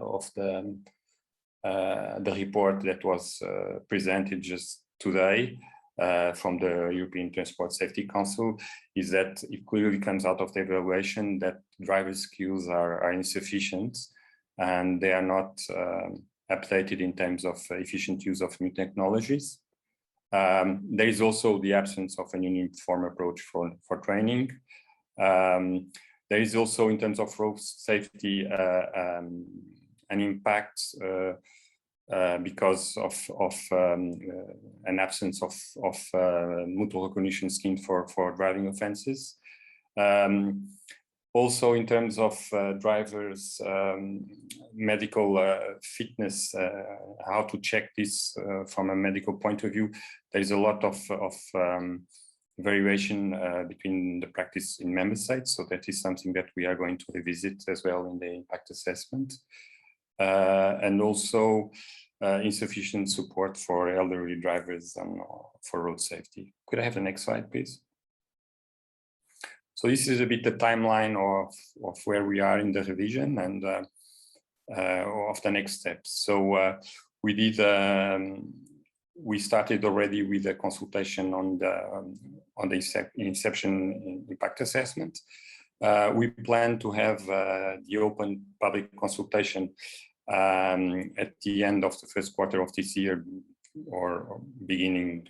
report that was presented just today from the European Transport Safety Council, is that it clearly comes out of the evaluation that driver skills are insufficient and they are not updated in terms of efficient use of new technologies. There is also the absence of a uniform approach for training. There is also, in terms of road safety, an impact because of an absence of mutual recognition scheme for driving offenses. Also, in terms of drivers' medical fitness, how to check this from a medical point of view, there is a lot of variation between the practice in member states. So that is something that we are going to revisit as well in the impact assessment. And also insufficient support for elderly drivers and for road safety. Could I have the next slide, please? So this is a bit the timeline of where we are in the revision and of the next steps. So we started already with a consultation on the inception impact assessment. We plan to have the open public consultation at the end of the first quarter of this year or beginning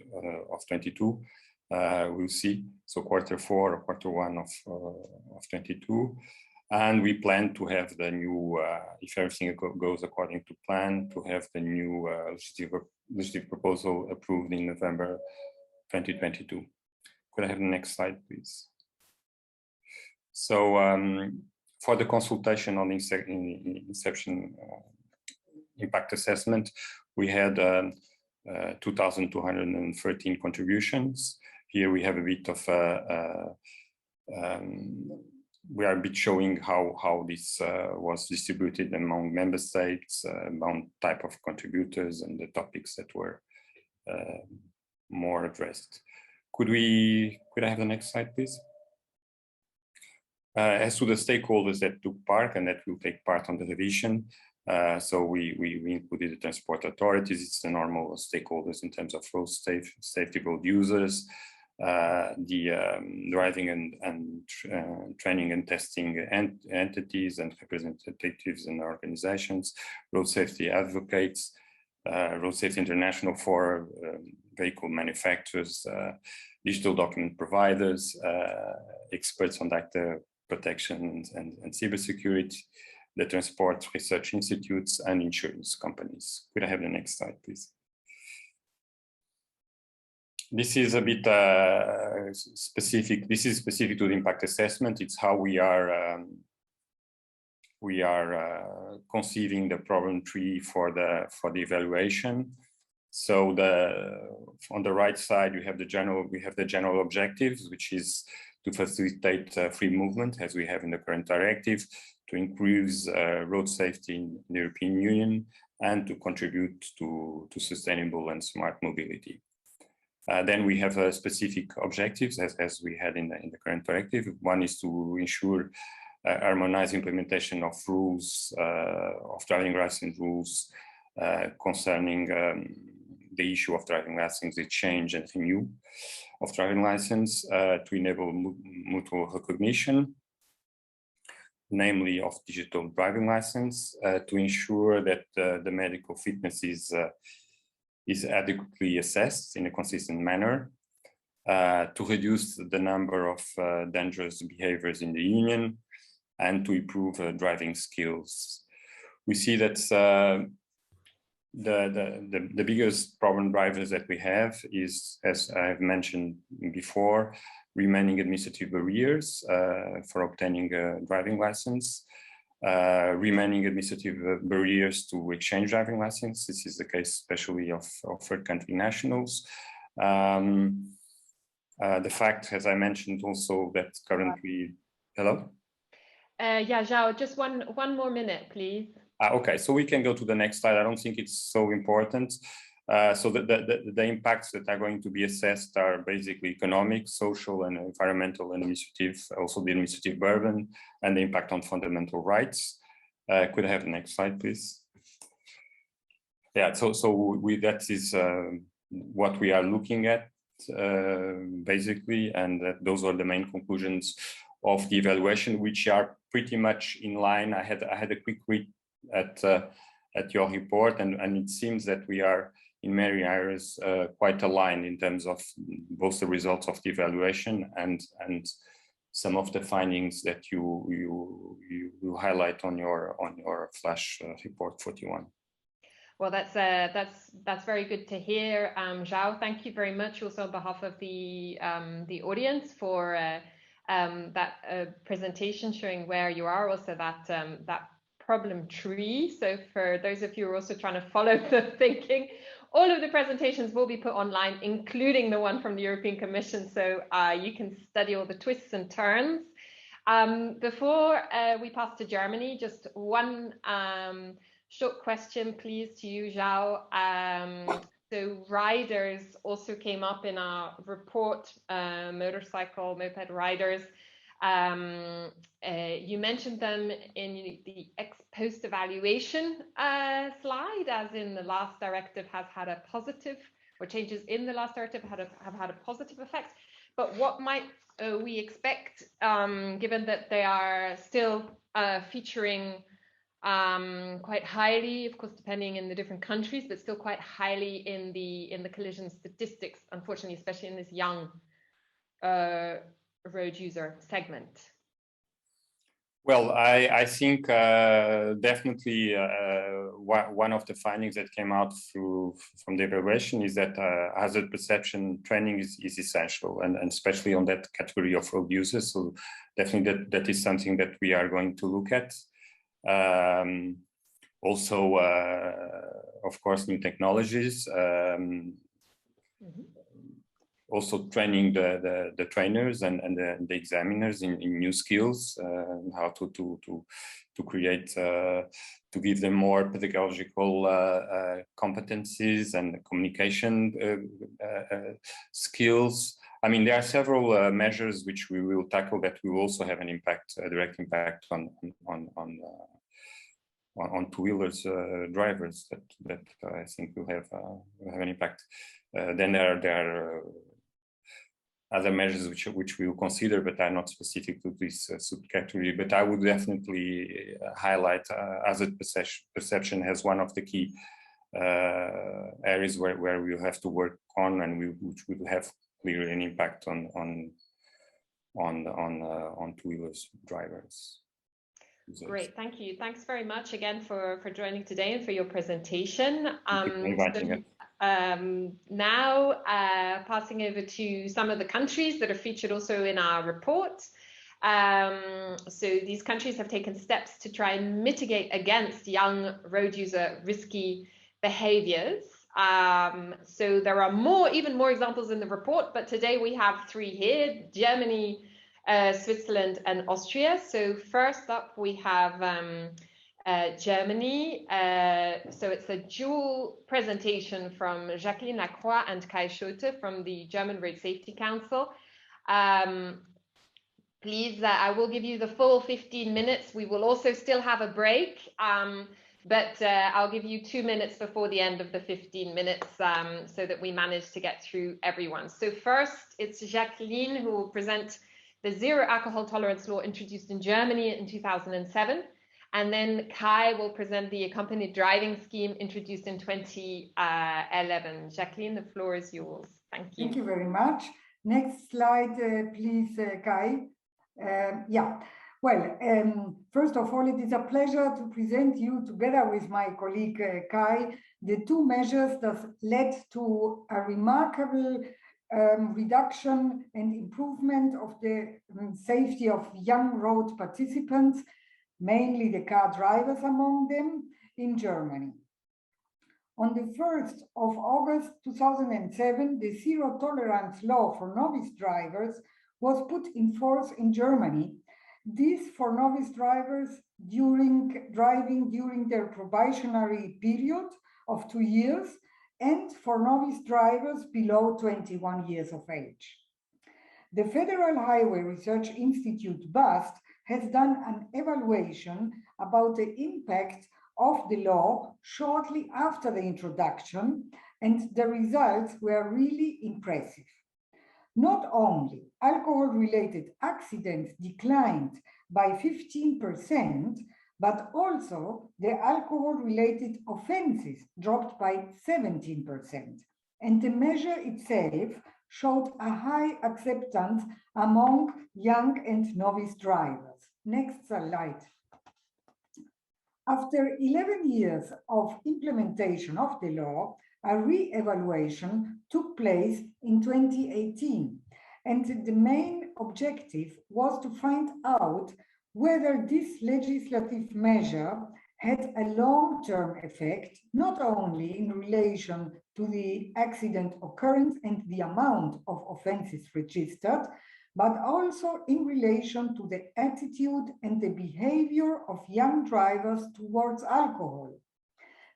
of 22. We'll see. So quarter 4 or quarter 1 of 22. And we plan to have the new, if everything goes according to plan, to have the new legislative proposal approved in November 2022. Could I have the next slide, please? So for the consultation on the inception impact assessment, we had 2,213 contributions. Here we have a bit of we are a bit showing how this was distributed among member states, among type of contributors and the topics that were more addressed. Could I have the next slide, please? As to the stakeholders that took part and that will take part on the revision, so we included the transport authorities. It's the normal stakeholders in terms of road safety, road users, the driving and training and testing entities and representatives and organizations, road safety advocates, Road Safety International for vehicle manufacturers, digital document providers, experts on data protection and cybersecurity, the transport research institutes, and insurance companies. Could I have the next slide, please? This is a bit specific. This is specific to the impact assessment. It's how we are we are conceiving the problem tree for the evaluation. So on the right side, we have the general objectives, which is to facilitate free movement, as we have in the current directive, to increase road safety in the European Union, and to contribute to sustainable and smart mobility. Then we have specific objectives, as we had in the current directive. One is to ensure harmonized implementation of rules, of driving license rules concerning the issue of driving license, the change and renew of driving license, to enable mutual recognition, namely of digital driving license, to ensure that the medical fitness is adequately assessed in a consistent manner, to reduce the number of dangerous behaviors in the Union, and to improve driving skills. We see that the biggest problem drivers that we have is, as I've mentioned before, remaining administrative barriers for obtaining a driving license, remaining administrative barriers to exchange driving license. This is the case especially of third country nationals. The fact, as I mentioned also, that currently, hello? Yeah, João, just one more minute, please. Okay, so we can go to the next slide. I don't think it's so important. So the impacts that are going to be assessed are basically economic, social, and environmental and administrative, also the administrative burden and the impact on fundamental rights. Could I have the next slide, please? Yeah, so that is what we are looking at, basically, and those are the main conclusions of the evaluation, which are pretty much in line. I had a quick read at your report, and it seems that we are in many areas quite aligned in terms of both the results of the evaluation and some of the findings that you highlight on your flash report 41. Well, that's very good to hear, João. Thank you very much also on behalf of the audience for that presentation showing where you are, also that problem tree. So for those of you who are also trying to follow the thinking, all of the presentations will be put online, including the one from the European Commission, so you can study all the twists and turns. Before we pass to Germany, just one short question, please, to you, João. So riders also came up in our report, motorcycle, moped riders. You mentioned them in the ex-post evaluation slide, as in the last directive has had a positive, or changes in the last directive have had a positive effect. But what might we expect, given that they are still featuring quite highly, of course, depending in the different countries, but still quite highly in the collision statistics, unfortunately, especially in this young road user segment? Well, I think definitely one of the findings that came out from the evaluation is that hazard perception training is essential, and especially on that category of road users. So definitely that is something that we are going to look at. Also, of course, new technologies. Also training the trainers and the examiners in new skills, how to create, to give them more pedagogical competencies and communication skills. I mean, there are several measures which we will tackle that will also have an impact, a direct impact on two-wheelers drivers that I think will have an impact. Then there are other measures which we will consider, but are not specific to this subcategory. But I would definitely highlight hazard perception as one of the key areas where we have to work on, and which will have clearly an impact on two-wheelers drivers. Great, thank you. Thanks very much again for joining today and for your presentation. Now passing over to some of the countries that are featured also in our report. So these countries have taken steps to try and mitigate against young road user risky behaviors. So there are even more examples in the report, but today we have 3 here: Germany, Switzerland, and Austria. So first up, we have Germany. So it's a dual presentation from Jacqueline Lacroix and Kai Schote from the German Road Safety Council. Please, I will give you the full 15 minutes. We will also still have a break, but I'll give you 2 minutes before the end of the 15 minutes so that we manage to get through everyone. So first, it's Jacqueline who will present the zero alcohol tolerance law introduced in Germany in 2007. And then Kai will present the accompanied driving scheme introduced in 2011. Jacqueline, the floor is yours. Thank you. Thank you very much. Next slide, please, Kai. First of all, it is a pleasure to present you, together with my colleague Kai, the 2 measures that led to a remarkable reduction and improvement of the safety of young road participants, mainly the car drivers among them, in Germany. On the 1st of August 2007, the zero tolerance law for novice drivers was put in force in Germany. This for novice drivers driving during their probationary period of 2 years, and for novice drivers below 21 years of age. The Federal Highway Research Institute, BAST, has done an evaluation about the impact of the law shortly after the introduction, and the results were really impressive. Not only alcohol-related accidents declined by 15%, but also the alcohol-related offenses dropped by 17%. And the measure itself showed a high acceptance among young and novice drivers. Next slide. After 11 years of implementation of the law, a re-evaluation took place in 2018, and the main objective was to find out whether this legislative measure had a long-term effect, not only in relation to the accident occurrence and the amount of offenses registered, but also in relation to the attitude and the behavior of young drivers towards alcohol.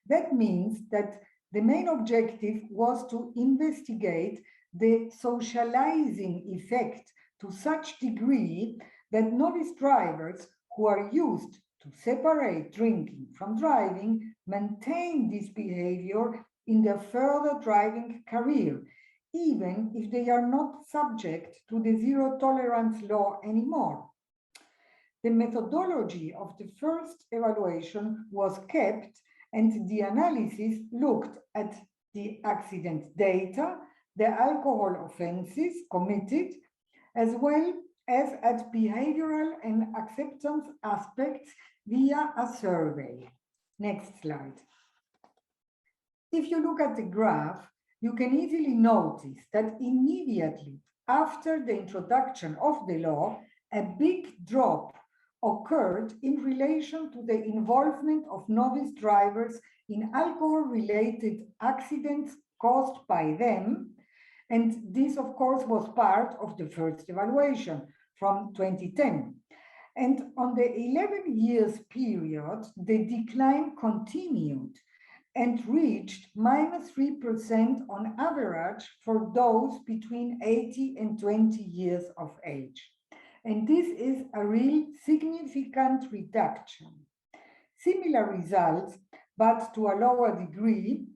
That means that the main objective was to investigate the socializing effect to such degree that novice drivers who are used to separate drinking from driving maintain this behavior in their further driving career, even if they are not subject to the zero tolerance law anymore. The methodology of the first evaluation was kept, and the analysis looked at the accident data, the alcohol offenses committed, as well as at behavioral and acceptance aspects via a survey. Next slide. If you look at the graph, you can easily notice that immediately after the introduction of the law, a big drop occurred in relation to the involvement of novice drivers in alcohol-related accidents caused by them. And this, of course, was part of the first evaluation from 2010. And on the 11 years period, the decline continued and reached -3% on average for those between 80 and 20 years of age. And this is a real significant reduction. Similar results, but to a lower degree,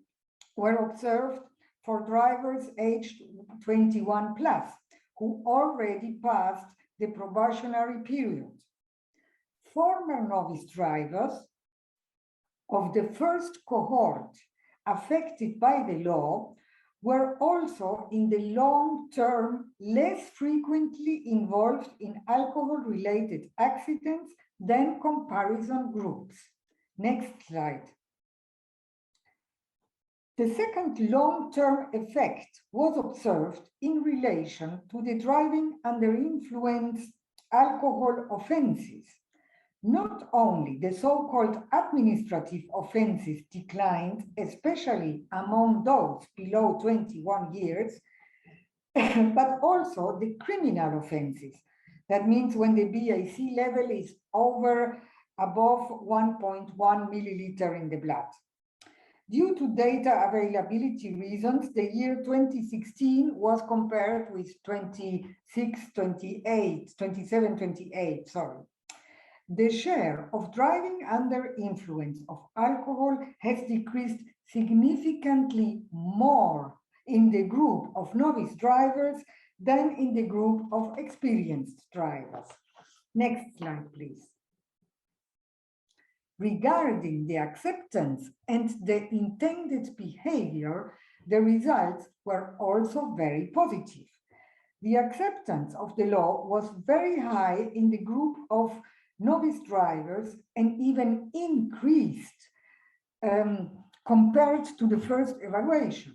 were observed for drivers aged 21 plus, who already passed the probationary period. Former novice drivers of the first cohort affected by the law were also in the long term less frequently involved in alcohol-related accidents than comparison groups. Next slide. The second long-term effect was observed in relation to the driving under influence alcohol offenses. Not only the so-called administrative offenses declined, especially among those below 21 years, but also the criminal offenses. That means when the BAC level is above 1.1 milliliter in the blood. Due to data availability reasons, the year 2016 was compared with 27, 28, sorry. The share of driving under influence of alcohol has decreased significantly more in the group of novice drivers than in the group of experienced drivers. Next slide, please. Regarding the acceptance and the intended behavior, the results were also very positive. The acceptance of the law was very high in the group of novice drivers and even increased compared to the first evaluation.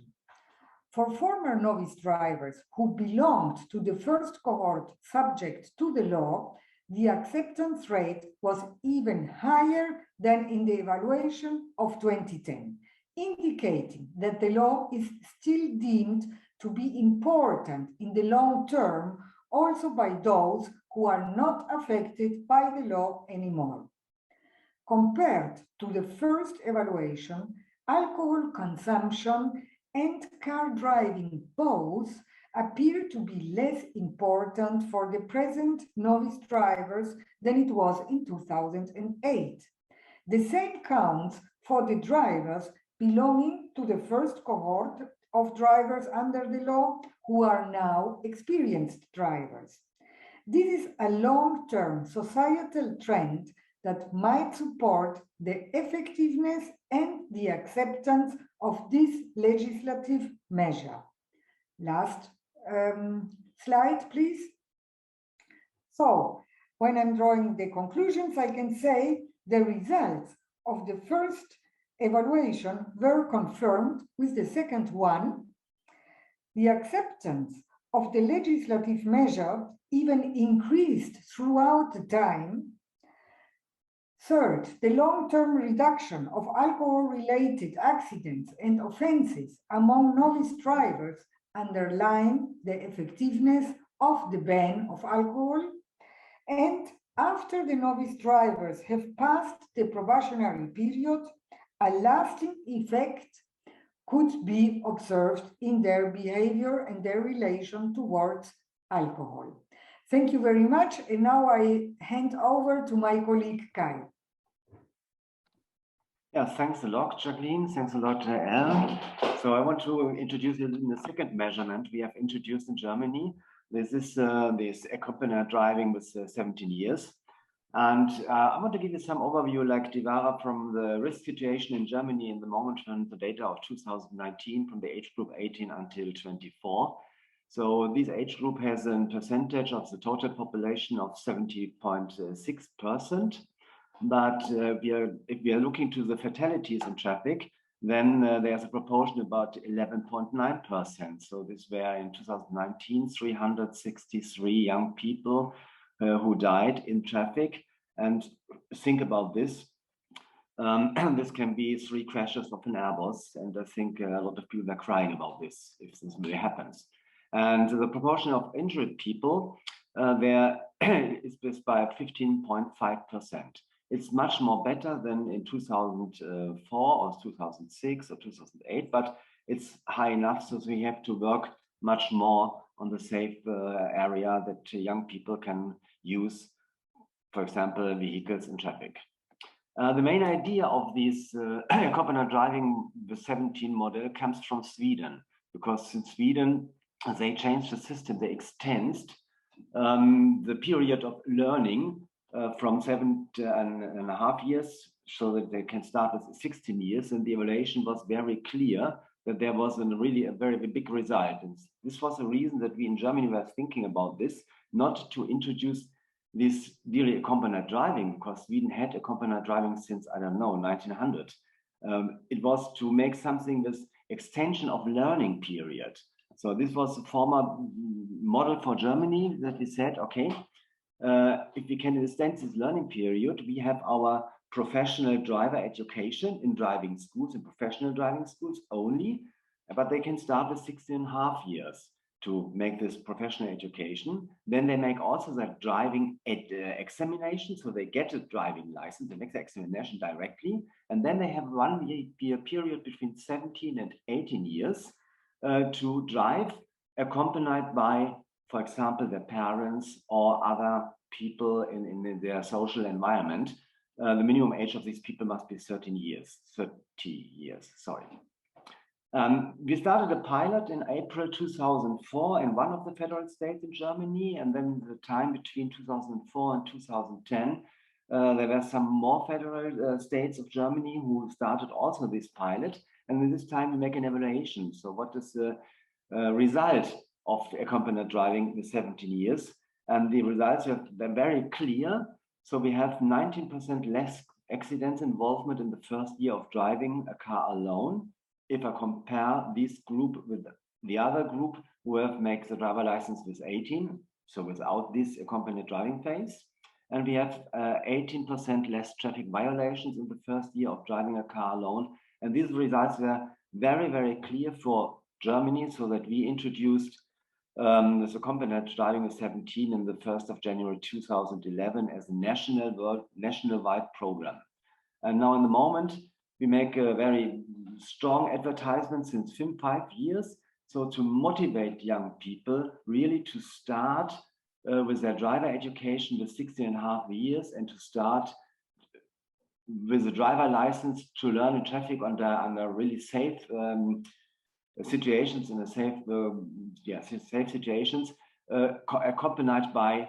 For former novice drivers who belonged to the first cohort subject to the law, the acceptance rate was even higher than in the evaluation of 2010, indicating that the law is still deemed to be important in the long term, also by those who are not affected by the law anymore. Compared to the first evaluation, alcohol consumption and car driving both appear to be less important for the present novice drivers than it was in 2008. The same counts for the drivers belonging to the first cohort of drivers under the law who are now experienced drivers. This is a long-term societal trend that might support the effectiveness and the acceptance of this legislative measure. Last slide, please. So, when I'm drawing the conclusions, I can say the results of the first evaluation were confirmed with the second one. The acceptance of the legislative measure even increased throughout the time. Third, the long-term reduction of alcohol-related accidents and offenses among novice drivers underline the effectiveness of the ban of alcohol. And after the novice drivers have passed the probationary period, a lasting effect could be observed in their behavior and their relation towards alcohol. Thank you very much. And now I hand over to my colleague Kai. Yeah, thanks a lot, Jacqueline. Thanks a lot, Elle. So I want to introduce you in the second measurement we have introduced in Germany. This is this accompanied driving with 17 years. And I want to give you some overview, like Divara, from the risk situation in Germany in the moment when the data of 2019 from the age group 18 until 24. So this age group has a percentage of the total population of 70.6%. But if we are looking to the fatalities in traffic, then there's a proportion about 11.9%. So this were in 2019, 363 young people who died in traffic. And think about this. This can be 3 crashes of an Airbus. And I think a lot of people are crying about this if this really happens. And the proportion of injured people there is by 15.5%. It's much more better than in 2004 or 2006 or 2008, but it's high enough, so we have to work much more on the safe area that young people can use, for example, vehicles in traffic. The main idea of this accompanied driving with 17 model comes from Sweden, because in Sweden, they changed the system, they extended the period of learning from 7.5 years, so that they can start with 16 years. And the evaluation was very clear that there was really a very big result. And this was a reason that we in Germany were thinking about this, not to introduce this really accompanied driving, because Sweden had accompanied driving since, I don't know, 1900. It was to make something with extension of learning period. So this was a former model for Germany that we said, okay, if we can extend this learning period, we have our professional driver education in driving schools and professional driving schools only, but they can start with 16.5 years to make this professional education. Then they make also that driving examination, so they get a driving license, they make the examination directly, and then they have 1 year period between 17 and 18 years to drive, accompanied by, for example, their parents or other people in their social environment. The minimum age of these people must be 30 years, sorry. We started a pilot in April 2004 in one of the federal states in Germany, and then the time between 2004 and 2010, there were some more federal states of Germany who started also this pilot, and in this time we make an evaluation. So what is the result of accompanied driving with 17 years? And the results are very clear. So we have 19% less accidents involvement in the first year of driving a car alone. If I compare this group with the other group who have made the driver license with 18, so without this accompanied driving phase. And we have 18% less traffic violations in the first year of driving a car alone. And these results were very, very clear for Germany, so that we introduced this accompanied driving with 17 in the 1st of January 2011 as a national-wide program. And now in the moment, we make a very strong advertisement since 5 years. So to motivate young people really to start with their driver education with 16.5 years and to start with a driver license to learn in traffic under really safe situations, in a safe situations, accompanied by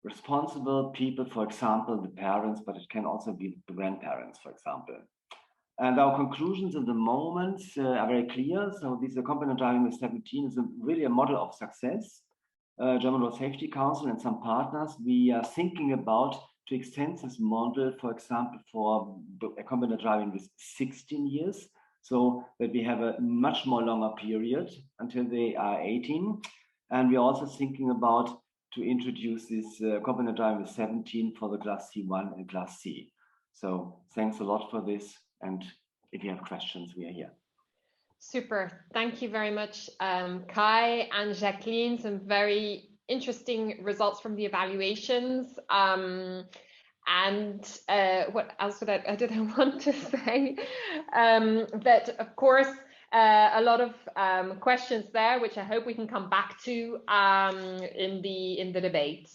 responsible people, for example, the parents, but it can also be the grandparents, for example. And our conclusions at the moment are very clear. So this accompanied driving with 17 is really a model of success. German Road Safety Council and some partners, we are thinking about to extend this model, for example, for accompanied driving with 16 years, so that we have a much more longer period until they are 18. And we're also thinking about to introduce this accompanied driving with 17 for the Class C1 and Class C. So thanks a lot for this. And if you have questions, we are here. Super. Thank you very much, Kai and Jacqueline. Some very interesting results from the evaluations. And what else did I want to say? That, of course, a lot of questions there, which I hope we can come back to in the debate.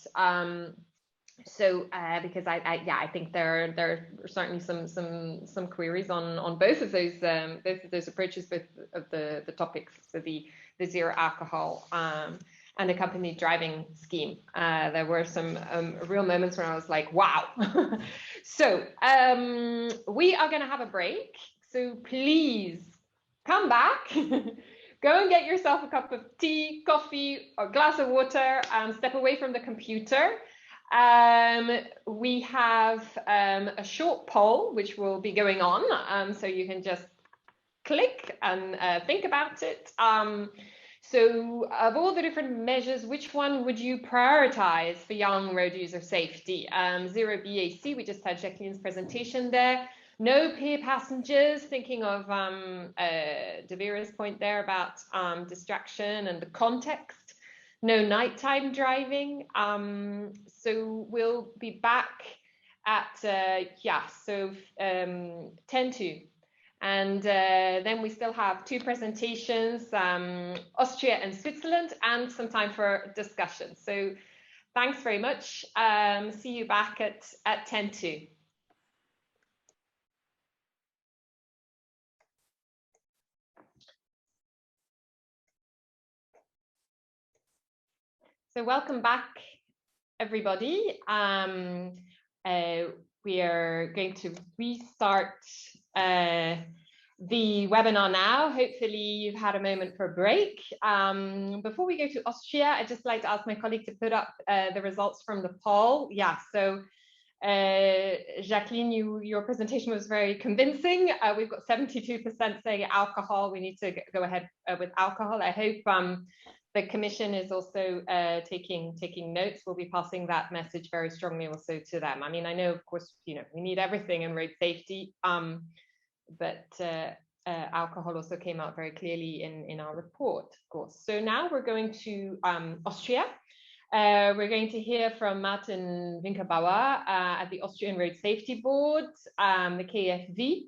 So because I think there are certainly some queries on both of those approaches, both of the topics, so the zero alcohol and accompanied driving scheme. There were some real moments where I was like, wow. So we are going to have a break. So please come back. Go and get yourself a cup of tea, coffee, or glass of water, and step away from the computer. We have a short poll which will be going on, so you can just click and think about it. So of all the different measures, which one would you prioritize for young road user safety? Zero BAC, we just had Jacqueline's presentation there. No peer passengers, thinking of De Vera's point there about distraction and the context. No nighttime driving. So we'll be back at 10 to. And then we still have 2 presentations, Austria and Switzerland, and some time for discussion. So thanks very much. See you back at 10 to. So welcome back, everybody. We are going to restart the webinar now. Hopefully you've had a moment for a break. Before we go to Austria, I'd just like to ask my colleague to put up the results from the poll. Yeah, so Jacqueline, your presentation was very convincing. We've got 72% saying alcohol. We need to go ahead with alcohol. I hope the Commission is also taking notes. We'll be passing that message very strongly also to them. I mean, I know, of course, we need everything in road safety, but alcohol also came out very clearly in our report, of course. So now we're going to Austria. We're going to hear from Martin Winkerbauer at the Austrian Road Safety Board, the KFV.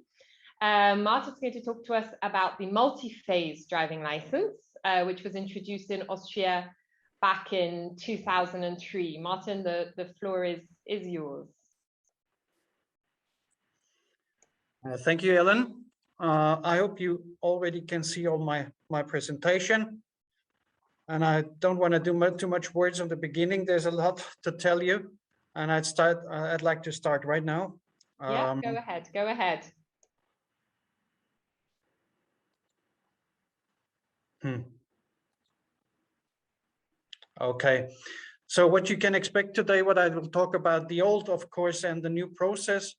Martin's going to talk to us about the multi-phase driving license, which was introduced in Austria back in 2003. Martin, the floor is yours. Thank you, Ellen. I hope you already can see all my presentation. And I don't want to do too much words on the beginning. There's a lot to tell you. And I'd like to start right now. Yeah, go ahead, go ahead. Okay, so what you can expect today, what I will talk about the old, of course, and the new process,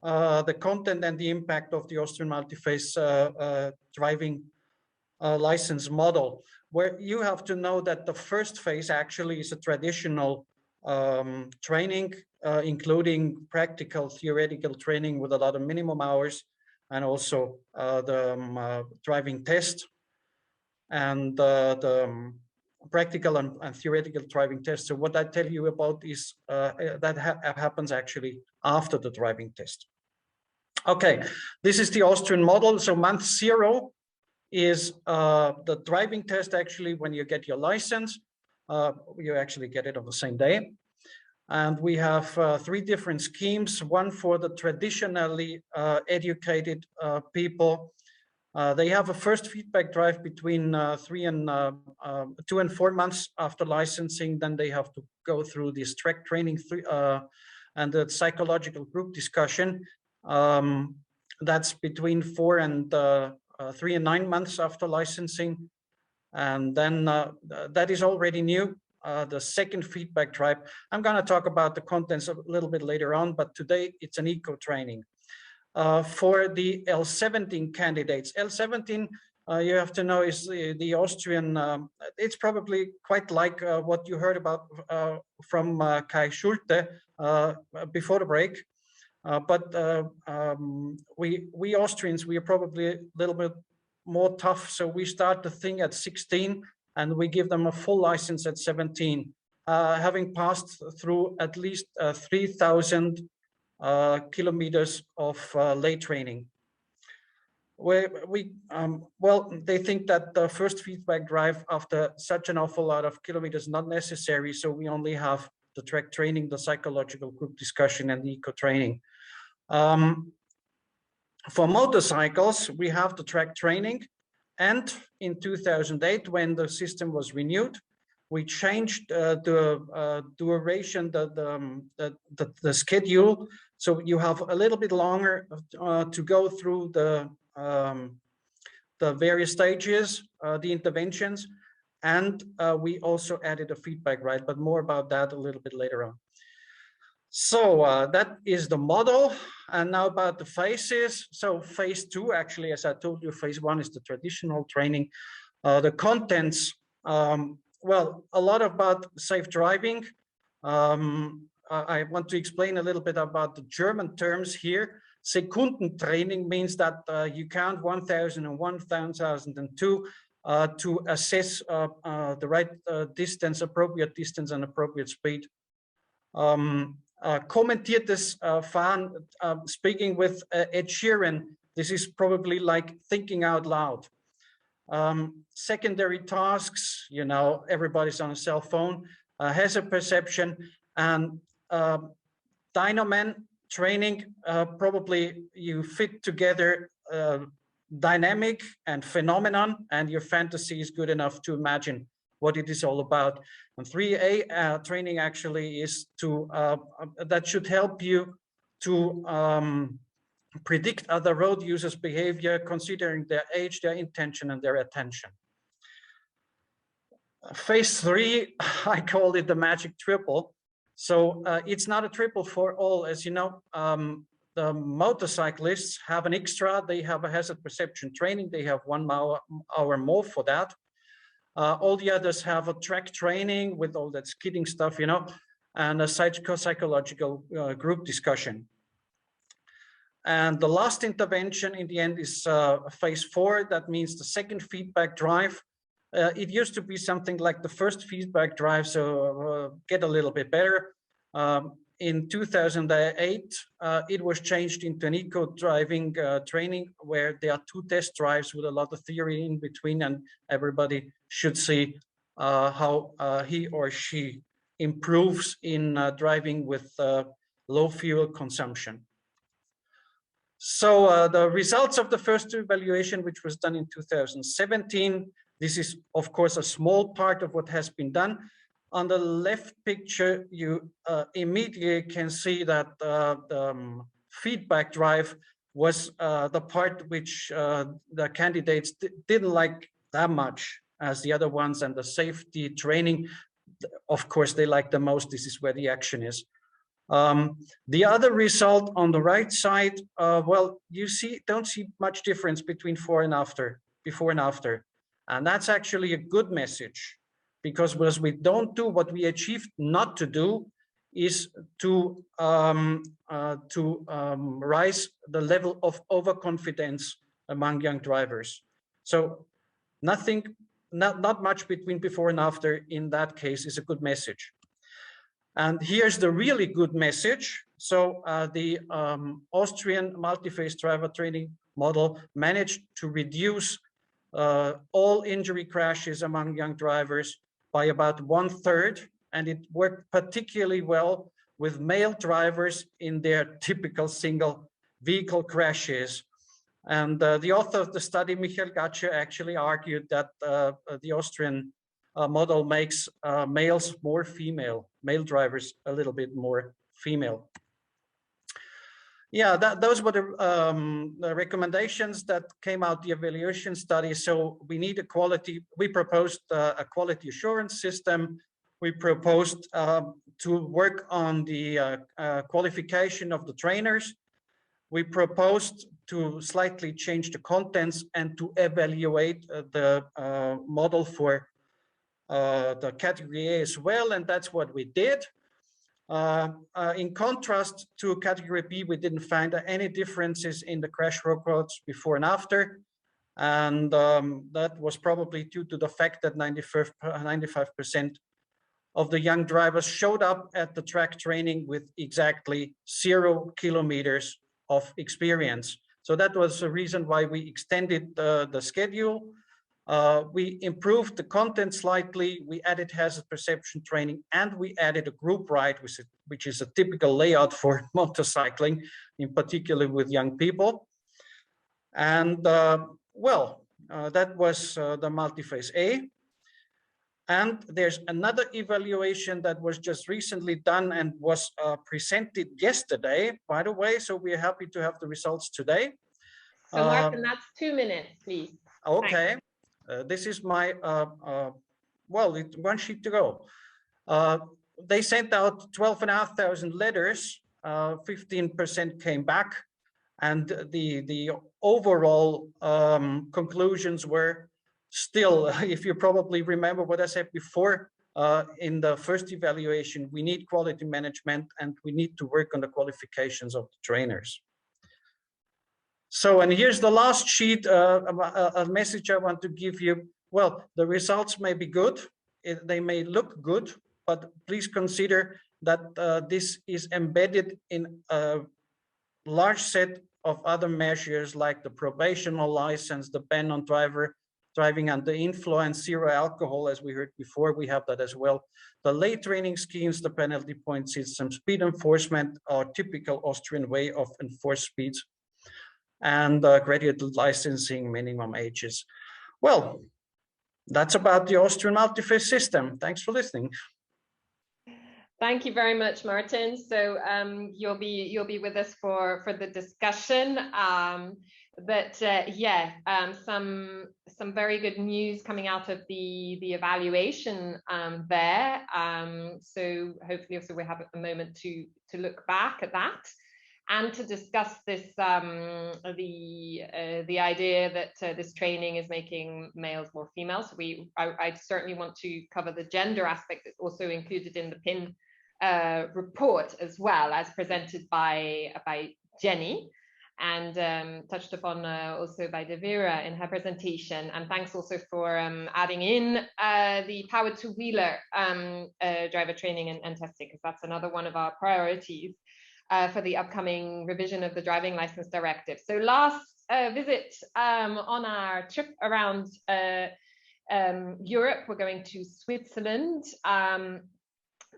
the content and the impact of the Austrian multi-phase driving license model, where you have to know that the first phase actually is a traditional training, including practical theoretical training with a lot of minimum hours, and also the driving test. And the practical and theoretical driving test. So what I tell you about is that happens actually after the driving test. Okay, this is the Austrian model. So month 0 is the driving test. Actually, when you get your license, you actually get it on the same day. And we have 3 different schemes. One for the traditionally educated people. They have a first feedback drive between 2 and 4 months after licensing. Then they have to go through this track training and the psychological group discussion. That's between 3 and 9 months after licensing. And then that is already new. The second feedback drive, I'm going to talk about the contents a little bit later on, but today it's an eco training. For the L17 candidates. L17, you have to know, is the Austrian, it's probably quite like what you heard about from Kai Schulte before the break. But we Austrians, we are probably a little bit more tough. So we start the thing at 16 and we give them a full license at 17, having passed through at least 3,000 kilometers of lay training. Well, they think that the first feedback drive after such an awful lot of kilometers not necessary, so we only have the track training, the psychological group discussion, and the eco training. For motorcycles, we have the track training, and in 2008, when the system was renewed, we changed the duration, the schedule. So you have a little bit longer to go through the various stages, the interventions, and we also added a feedback, right? But more about that a little bit later on. So that is the model. And now about the phases. So phase 2, actually, as I told you, phase 1 is the traditional training. The contents, well, a lot about safe driving. I want to explain a little bit about the German terms here. Sekundentraining means that you count 1,000 and 1,002 to assess the right distance, appropriate distance and appropriate speed. Kommentiertes Fahren, speaking with Ed Sheeran, this is probably like thinking out loud. Secondary tasks, you know, everybody's on a cell phone, hazard perception, and Dynaman training, probably you fit together dynamic and phenomenon, and your fantasy is good enough to imagine what it is all about. And 3A training actually is to, that should help you to predict other road users' behavior, considering their age, their intention, and their attention. Phase 3, I called it the magic triple. So it's not a triple for all. As you know, the motorcyclists have an extra, they have a hazard perception training, they have 1 hour more for that. All the others have a track training with all that skidding stuff, you know, and a psychological group discussion. And the last intervention in the end is phase 4. That means the second feedback drive. It used to be something like the first feedback drive, so get a little bit better. In 2008, it was changed into an eco-driving training where there are 2 test drives with a lot of theory in between, and everybody should see how he or she improves in driving with low fuel consumption. So the results of the first evaluation, which was done in 2017, this is, of course, a small part of what has been done. On the left picture, you immediately can see that the feedback drive was the part which the candidates didn't like that much as the other ones, and the safety training, of course, they like the most. This is where the action is. The other result on the right side, well, you don't see much difference between before and after. And that's actually a good message, because what we don't do, what we achieved not to do, is to rise the level of overconfidence among young drivers. So not much between before and after in that case is a good message. And here's the really good message. So the Austrian multi-phase driver training model managed to reduce all injury crashes among young drivers by about 1/3, and it worked particularly well with male drivers in their typical single vehicle crashes. And the author of the study, Michael Gatscher, actually argued that the Austrian model makes males more female, male drivers a little bit more female. Yeah, those were the recommendations that came out the evaluation study. So we need a quality, we proposed a quality assurance system. We proposed to work on the qualification of the trainers. We proposed to slightly change the contents and to evaluate the model for the category A as well, and that's what we did. In contrast to category B, we didn't find any differences in the crash records before and after, and that was probably due to the fact that 95% of the young drivers showed up at the track training with exactly 0 kilometers of experience. So that was the reason why we extended the schedule. We improved the content slightly, we added hazard perception training, and we added a group ride, which is a typical layout for motorcycling, in particular with young people. And well, that was the multi-phase A. And there's another evaluation that was just recently done and was presented yesterday, by the way, so we're happy to have the results today. So Martin, that's 2 minutes, please. Okay. This is my, well, it's 1 sheet to go. They sent out 12,500 letters, 15% came back, and the overall conclusions were still, if you probably remember what I said before, in the first evaluation, we need quality management and we need to work on the qualifications of the trainers. So, and here's the last sheet, a message I want to give you. Well, the results may be good, they may look good, but please consider that this is embedded in a large set of other measures like the probational license, the ban on driving under influence, zero alcohol, as we heard before, we have that as well. The late training schemes, the penalty point system, speed enforcement, our typical Austrian way of enforced speeds, and graduated licensing minimum ages. Well, that's about the Austrian multi-phase system. Thanks for listening. Thank you very much, Martin. So you'll be with us for the discussion. Some very good news coming out of the evaluation there. So hopefully also we have a moment to look back at that. and to discuss this, the idea that this training is making males more female. So I certainly want to cover the gender aspect that's also included in the PIN report, as well as presented by Jenny, and touched upon also by Devira in her presentation. And thanks also for adding in the powered two-wheeler driver training and testing, because that's another one of our priorities for the upcoming revision of the Driving License Directive. So last visit on our trip around Europe, we're going to Switzerland.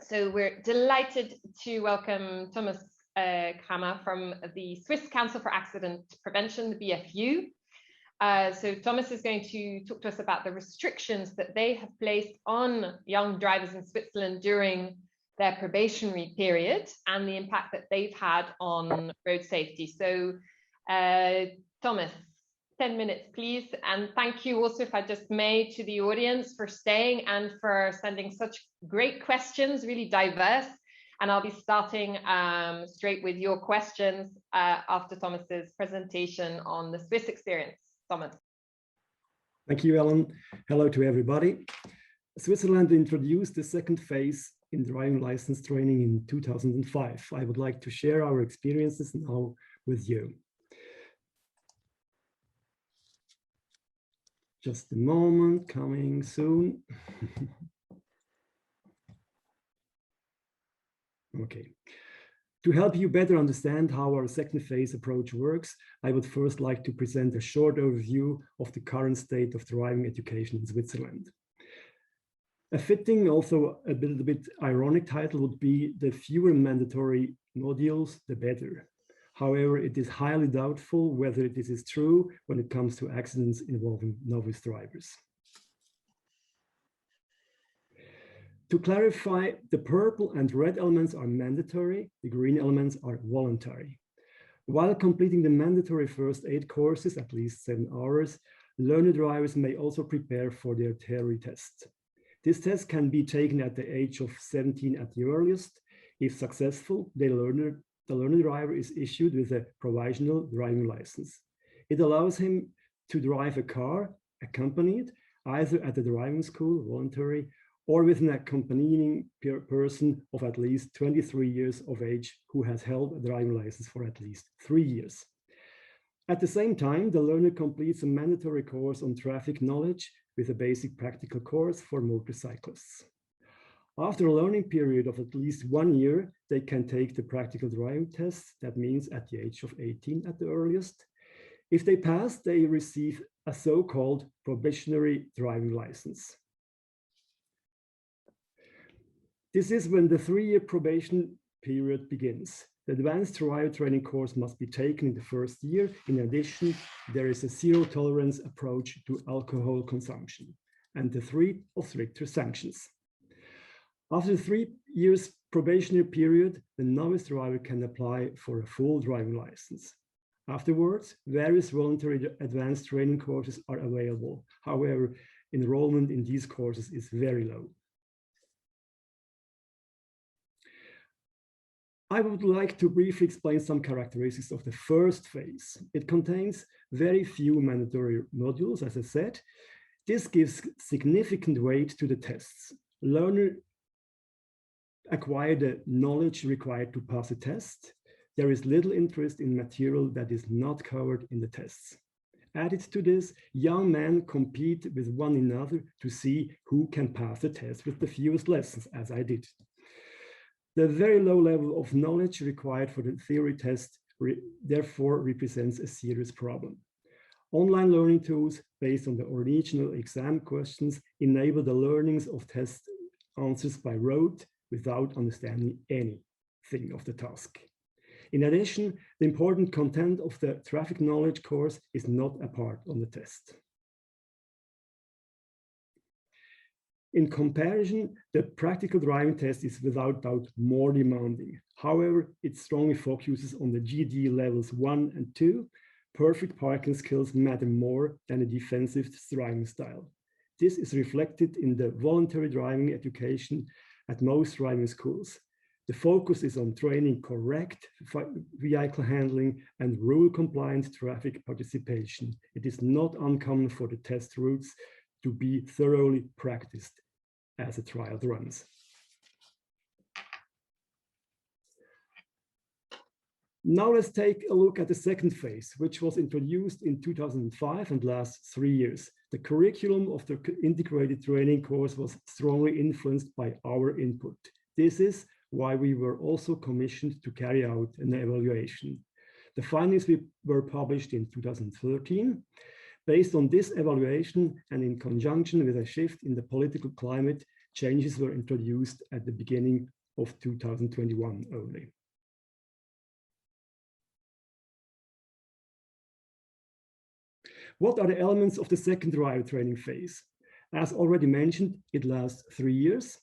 So we're delighted to welcome Thomas Kramer from the Swiss Council for Accident Prevention, the BFU. So Thomas is going to talk to us about the restrictions that they have placed on young drivers in Switzerland during their probationary period and the impact that they've had on road safety. So Thomas, 10 minutes, please. And thank you also, if I just may, to the audience for staying and for sending such great questions, really diverse. And I'll be starting straight with your questions after Thomas's presentation on the Swiss experience. Thomas. Thank you, Ellen. Hello to everybody. Switzerland introduced the second phase in driving license training in 2005. I would like to share our experiences now with you. Just a moment, coming soon. Okay. To help you better understand how our second phase approach works, I would first like to present a short overview of the current state of driving education in Switzerland. A fitting, also a little bit ironic title would be "The fewer mandatory modules, the better." However, it is highly doubtful whether this is true when it comes to accidents involving novice drivers. To clarify, the purple and red elements are mandatory, the green elements are voluntary. While completing the mandatory first aid courses, at least 7 hours, learner drivers may also prepare for their theory test. This test can be taken at the age of 17 at the earliest. If successful, the learner driver is issued with a provisional driving license. It allows him to drive a car accompanied either at the driving school, voluntary, or with an accompanying person of at least 23 years of age who has held a driving license for at least 3 years. At the same time, the learner completes a mandatory course on traffic knowledge with a basic practical course for motorcyclists. After a learning period of at least 1 year, they can take the practical driving test. That means at the age of 18 at the earliest. If they pass, they receive a so-called probationary driving license. This is when the 3-year probation period begins. The advanced driver training course must be taken in the first year. In addition, there is a zero-tolerance approach to alcohol consumption and the threat of stricter sanctions. After the 3 years probationary period, the novice driver can apply for a full driving license. Afterwards, various voluntary advanced training courses are available. However, enrollment in these courses is very low. I would like to briefly explain some characteristics of the first phase. It contains very few mandatory modules, as I said. This gives significant weight to the tests. Learners acquire the knowledge required to pass a test. There is little interest in material that is not covered in the tests. Added to this, young men compete with one another to see who can pass the test with the fewest lessons, as I did. The very low level of knowledge required for the theory test therefore represents a serious problem. Online learning tools based on the original exam questions enable the learnings of test answers by rote without understanding anything of the task. In addition, the important content of the traffic knowledge course is not a part of the test. In comparison, the practical driving test is without doubt more demanding. However, it strongly focuses on the GD levels 1 and 2. Perfect parking skills matter more than a defensive driving style. This is reflected in the voluntary driving education at most driving schools. The focus is on training correct vehicle handling and rule-compliant traffic participation. It is not uncommon for the test routes to be thoroughly practiced as a trial runs. Now let's take a look at the second phase, which was introduced in 2005 and lasts 3 years. The curriculum of the integrated training course was strongly influenced by our input. This is why we were also commissioned to carry out an evaluation. The findings were published in 2013. Based on this evaluation and in conjunction with a shift in the political climate, changes were introduced at the beginning of 2021 only. What are the elements of the second driver training phase? As already mentioned, it lasts 3 years.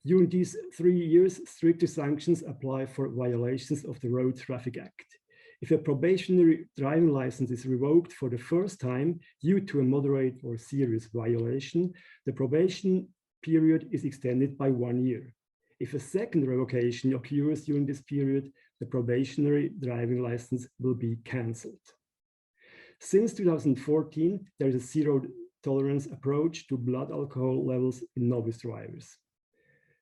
During these 3 years, stricter sanctions apply for violations of the Road Traffic Act. If a probationary driving license is revoked for the first time due to a moderate or serious violation, the probation period is extended by 1 year. If a second revocation occurs during this period, the probationary driving license will be cancelled. Since 2014, there is a zero tolerance approach to blood alcohol levels in novice drivers.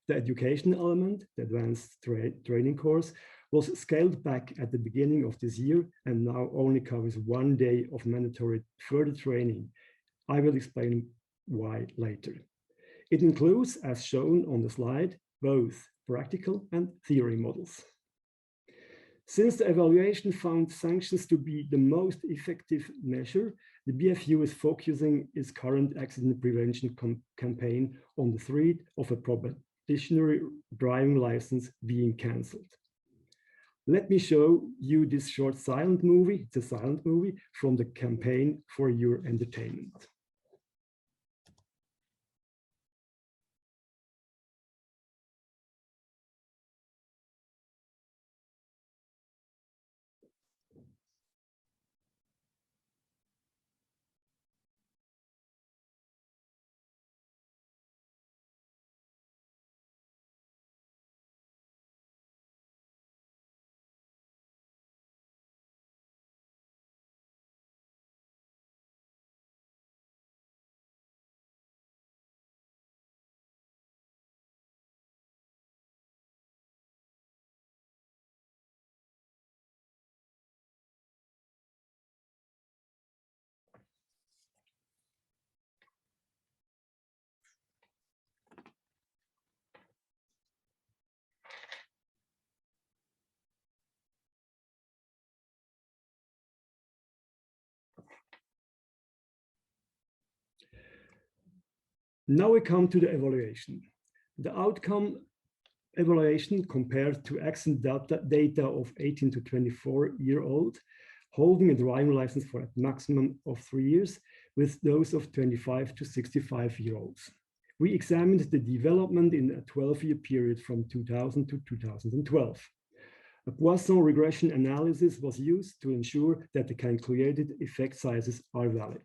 The education element, the advanced training course, was scaled back at the beginning of this year and now only covers 1 day of mandatory further training. I will explain why later. It includes, as shown on the slide, both practical and theory models. Since the evaluation found sanctions to be the most effective measure, the BFU is focusing its current accident prevention campaign on the threat of a probationary driving license being cancelled. Let me show you this short silent movie. It's a silent movie from the campaign for your entertainment. Now we come to the evaluation. The outcome evaluation compared to accident data of 18 to 24-year-old holding a driving license for a maximum of 3 years with those of 25 to 65-year-olds. We examined the development in a 12-year period from 2000 to 2012. A Poisson regression analysis was used to ensure that the calculated effect sizes are valid.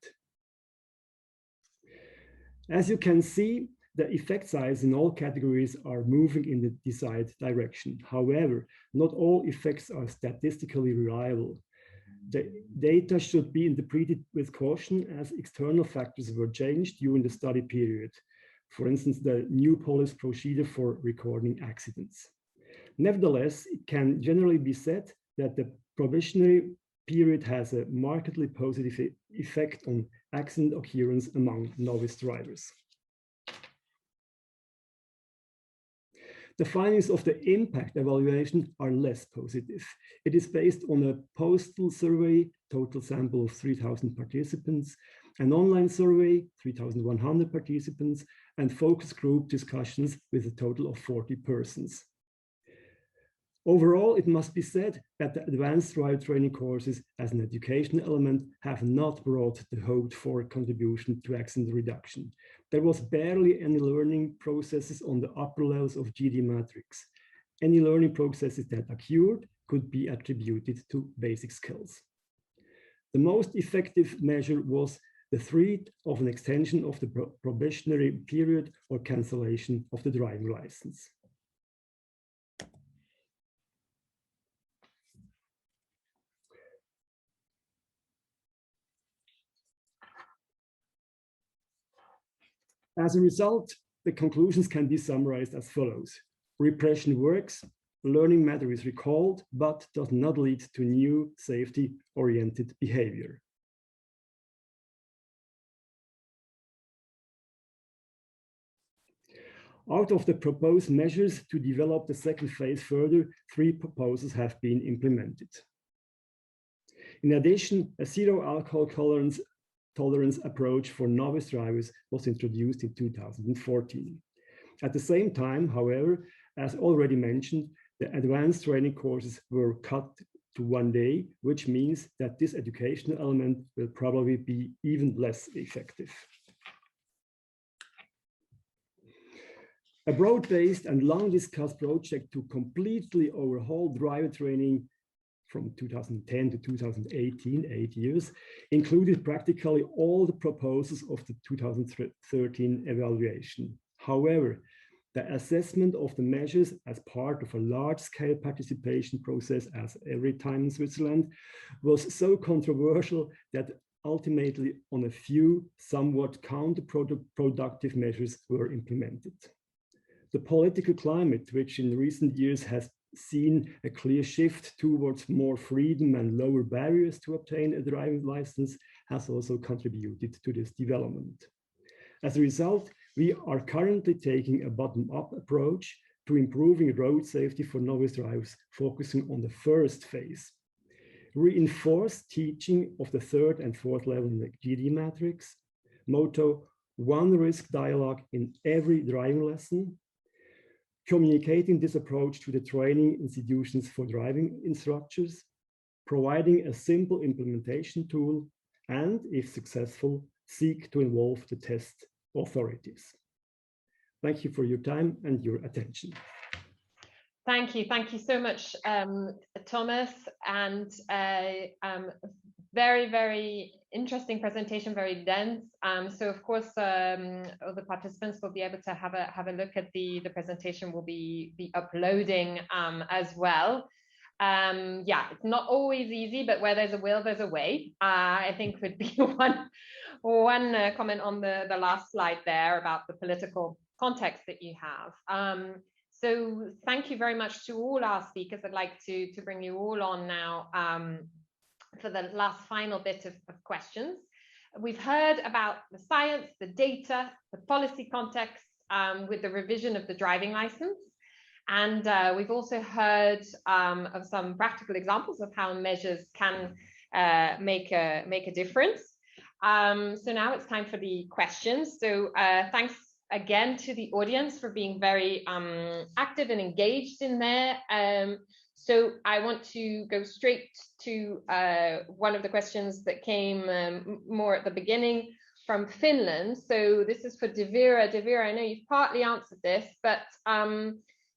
As you can see, the effect size in all categories are moving in the desired direction. However, not all effects are statistically reliable. The data should be interpreted with caution as external factors were changed during the study period. For instance, the new policy procedure for recording accidents. Nevertheless, it can generally be said that the probationary period has a markedly positive effect on accident occurrence among novice drivers. The findings of the impact evaluation are less positive. It is based on a postal survey, total sample of 3,000 participants, an online survey, 3,100 participants, and focus group discussions with a total of 40 persons. Overall, it must be said that the advanced driver training courses as an education element have not brought the hoped for contribution to accident reduction. There was barely any learning processes on the upper levels of GD matrix. Any learning processes that occurred could be attributed to basic skills. The most effective measure was the threat of an extension of the probationary period or cancellation of the driving license. As a result, the conclusions can be summarized as follows. Repression works, learning matter is recalled, but does not lead to new safety-oriented behavior. Out of the proposed measures to develop the second phase further, 3 proposals have been implemented. In addition, a zero alcohol tolerance approach for novice drivers was introduced in 2014. At the same time, however, as already mentioned, the advanced training courses were cut to 1 day, which means that this educational element will probably be even less effective. A broad-based and long-discussed project to completely overhaul driver training from 2010 to 2018, 8 years, included practically all the proposals of the 2013 evaluation. However, the assessment of the measures as part of a large-scale participation process, as every time in Switzerland, was so controversial that ultimately on a few somewhat counterproductive measures were implemented. The political climate, which in recent years has seen a clear shift towards more freedom and lower barriers to obtain a driving license, has also contributed to this development. As a result, we are currently taking a bottom-up approach to improving road safety for novice drivers, focusing on the first phase. Reinforce teaching of the 3rd and 4th level in the GD matrix. Motto, 1 risk dialogue in every driving lesson. Communicating this approach to the training institutions for driving instructors, providing a simple implementation tool, and, if successful, seek to involve the test authorities. Thank you for your time and your attention. Thank you so much, Thomas, and very, very interesting presentation, very dense. So of course, all the participants will be able to have a look at the presentation. We'll be uploading as well. Yeah, it's not always easy, but where there's a will, there's a way. I think would be one comment on the last slide there about the political context that you have. So thank you very much to all our speakers. I'd like to bring you all on now for the last final bit of questions. We've heard about the science, the data, the policy context with the revision of the driving license. And we've also heard of some practical examples of how measures can make a difference. So now it's time for the questions. So thanks again to the audience for being very active and engaged in there. So I want to go straight to one of the questions that came more at the beginning from Finland. So this is for Devira. Devira, I know you've partly answered this, but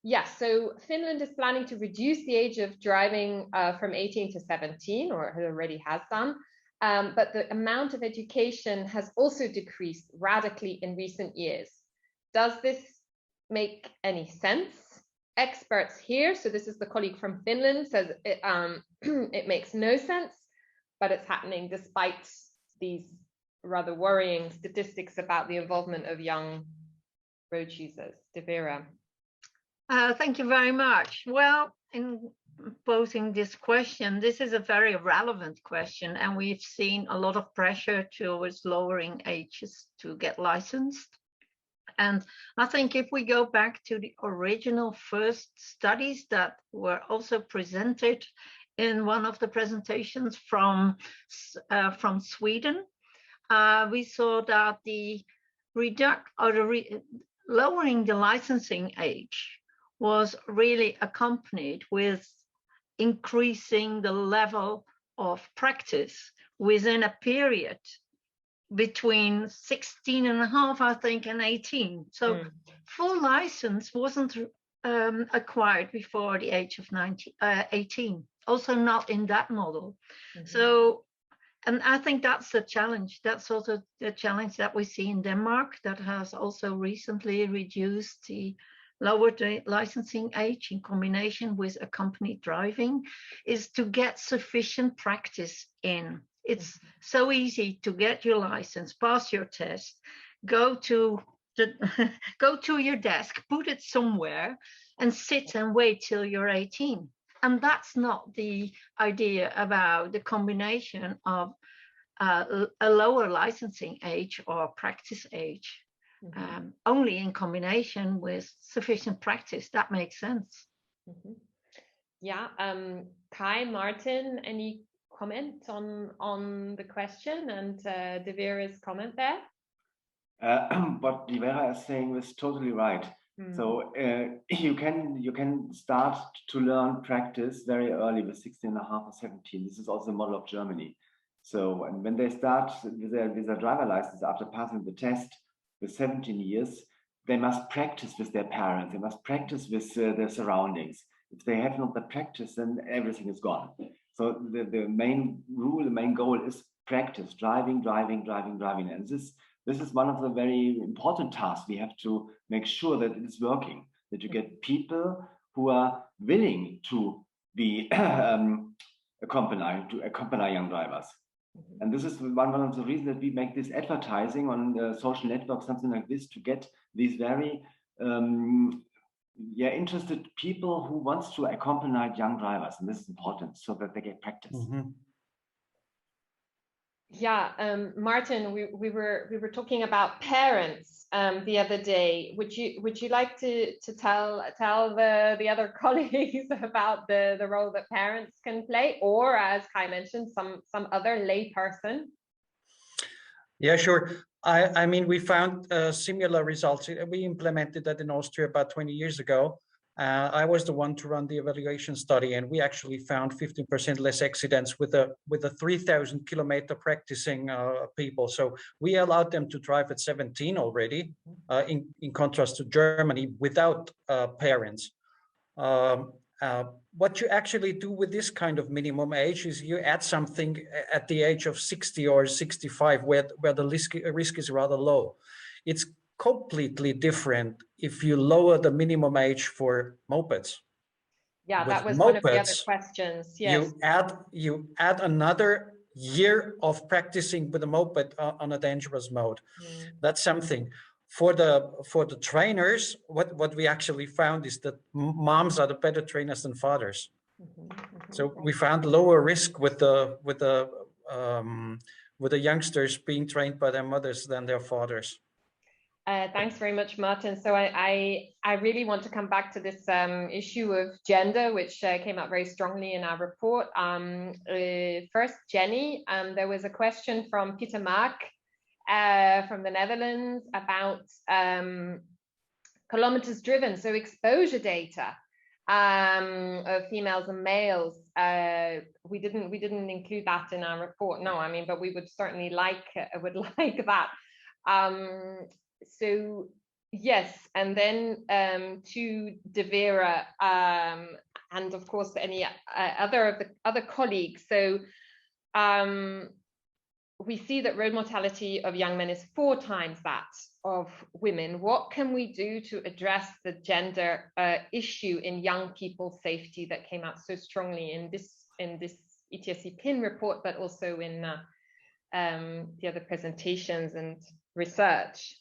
yeah, so Finland is planning to reduce the age of driving from 18 to 17, or it already has done. But the amount of education has also decreased radically in recent years. Does this make any sense? Experts here, so this is the colleague from Finland, says it makes no sense, but it's happening despite these rather worrying statistics about the involvement of young road users. Devira. Thank you very much. Well, in posing this question, this is a very relevant question, and we've seen a lot of pressure towards lowering ages to get licensed. And I think if we go back to the original first studies that were also presented in one of the presentations from Sweden, we saw that the lowering the licensing age was really accompanied with increasing the level of practice within a period between 16 and a half, I think, and 18. So full license wasn't acquired before the age of 18, also not in that model. So, and I think that's the challenge. That's also the challenge that we see in Denmark, that has also recently reduced the lowered licensing age in combination with accompanied driving, is to get sufficient practice in. It's so easy to get your license, pass your test, go to go to your desk, put it somewhere, and sit and wait till you're 18. And that's not the idea about the combination of a lower licensing age or practice age. Only in combination with sufficient practice, that makes sense. Yeah, Kai, Martin, any comment on the question and De Vera's comment there? What De Vera is saying is totally right. So you can start to learn practice very early with 16 and a half or 17. This is also the model of Germany. So and when they start with their driver license after passing the test with 17 years, they must practice with their parents. They must practice with their surroundings. If they have not the practice, then everything is gone. So the main rule, the main goal is practice, driving. And this is one of the very important tasks. We have to make sure that it is working, that you get people who are willing to be accompany young drivers. And this is one of the reasons that we make this advertising on social networks, something like this, to get these very interested people who wants to accompany young drivers. And this is important so that they get practice. Yeah, Martin, we were talking about parents the other day. Would you like to tell the other colleagues about the role that parents can play, or as Kai mentioned, some other lay person? Yeah, sure. I mean, we found similar results. We implemented that in Austria about 20 years ago. I was the one to run the evaluation study, and we actually found 15% less accidents with a 3,000 kilometer practicing people. So we allowed them to drive at 17 already, in contrast to Germany, without parents. What you actually do with this kind of minimum age is you add something at the age of 60 or 65, where the risk is rather low. It's completely different if you lower the minimum age for mopeds. Yeah, With that was mopeds, one of the other questions. Yes. You add another year of practicing with a moped on a dangerous mode. That's something. For the trainers, what we actually found is that moms are the better trainers than fathers. So we found lower risk with the youngsters being trained by their mothers than their fathers. Thanks very much, Martin. So I really want to come back to this issue of gender, which came out very strongly in our report. First, Jenny, there was a question from Peter Mark from the Netherlands about kilometers driven, so exposure data of females and males. We didn't include that in our report. No, I mean, but we would certainly like that. So yes, and then to De Vera and of course any other colleagues. So we see that road mortality of young men is 4 times that of women. What can we do to address the gender issue in young people's safety that came out so strongly in this ETSC PIN report, but also in the other presentations and research?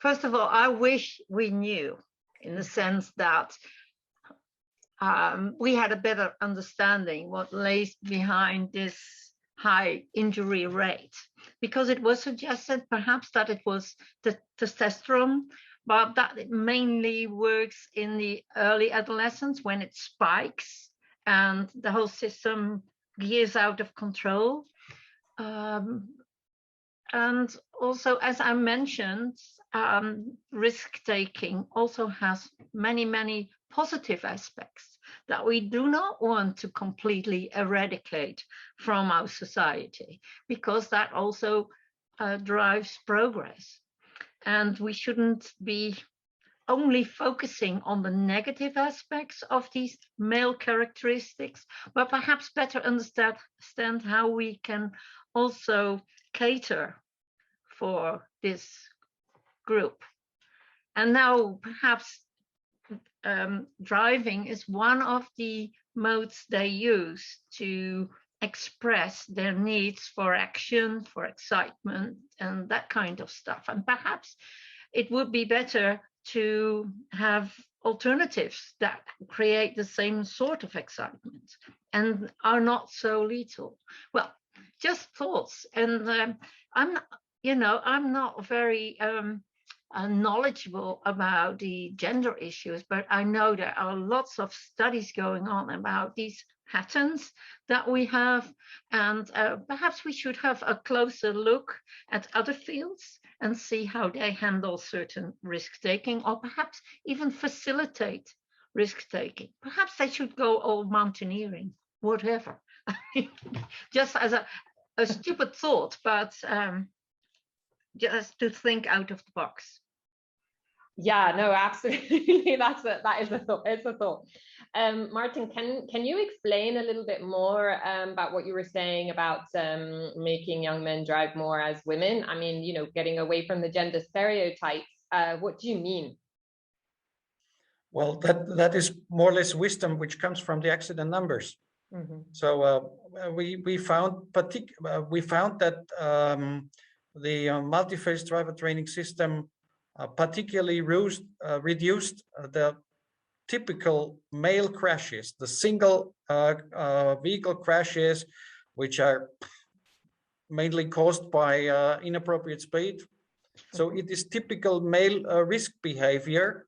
First of all, I wish we knew, in the sense that we had a better understanding what lays behind this high injury rate, because it was suggested perhaps that it was the testosterone, but that it mainly works in the early adolescence when it spikes and the whole system gears out of control. And also, as I mentioned, risk-taking also has many positive aspects that we do not want to completely eradicate from our society, because that also drives progress. And we shouldn't be only focusing on the negative aspects of these male characteristics, but perhaps better understand how we can also cater for this group. And now perhaps driving is one of the modes they use to express their needs for action, for excitement, and that kind of stuff. And perhaps it would be better to have alternatives that create the same sort of excitement and are not so lethal. Well, just thoughts. And I'm not very knowledgeable about the gender issues, but I know there are lots of studies going on about these patterns that we have, and perhaps we should have a closer look at other fields and see how they handle certain risk-taking, or perhaps even facilitate risk-taking. Perhaps they should go all mountaineering, whatever. Just as a stupid thought, but just to think out of the box. Yeah, no, absolutely. That is a thought. It's a thought. Martin, can you explain a little bit more about what you were saying about making young men drive more as women? I mean, getting away from the gender stereotypes. What do you mean? Well, that is more or less wisdom which comes from the accident numbers. Mm-hmm. So we found that the multi-phase driver training system particularly reduced the typical male crashes, the single vehicle crashes, which are mainly caused by inappropriate speed. So it is typical male risk behavior,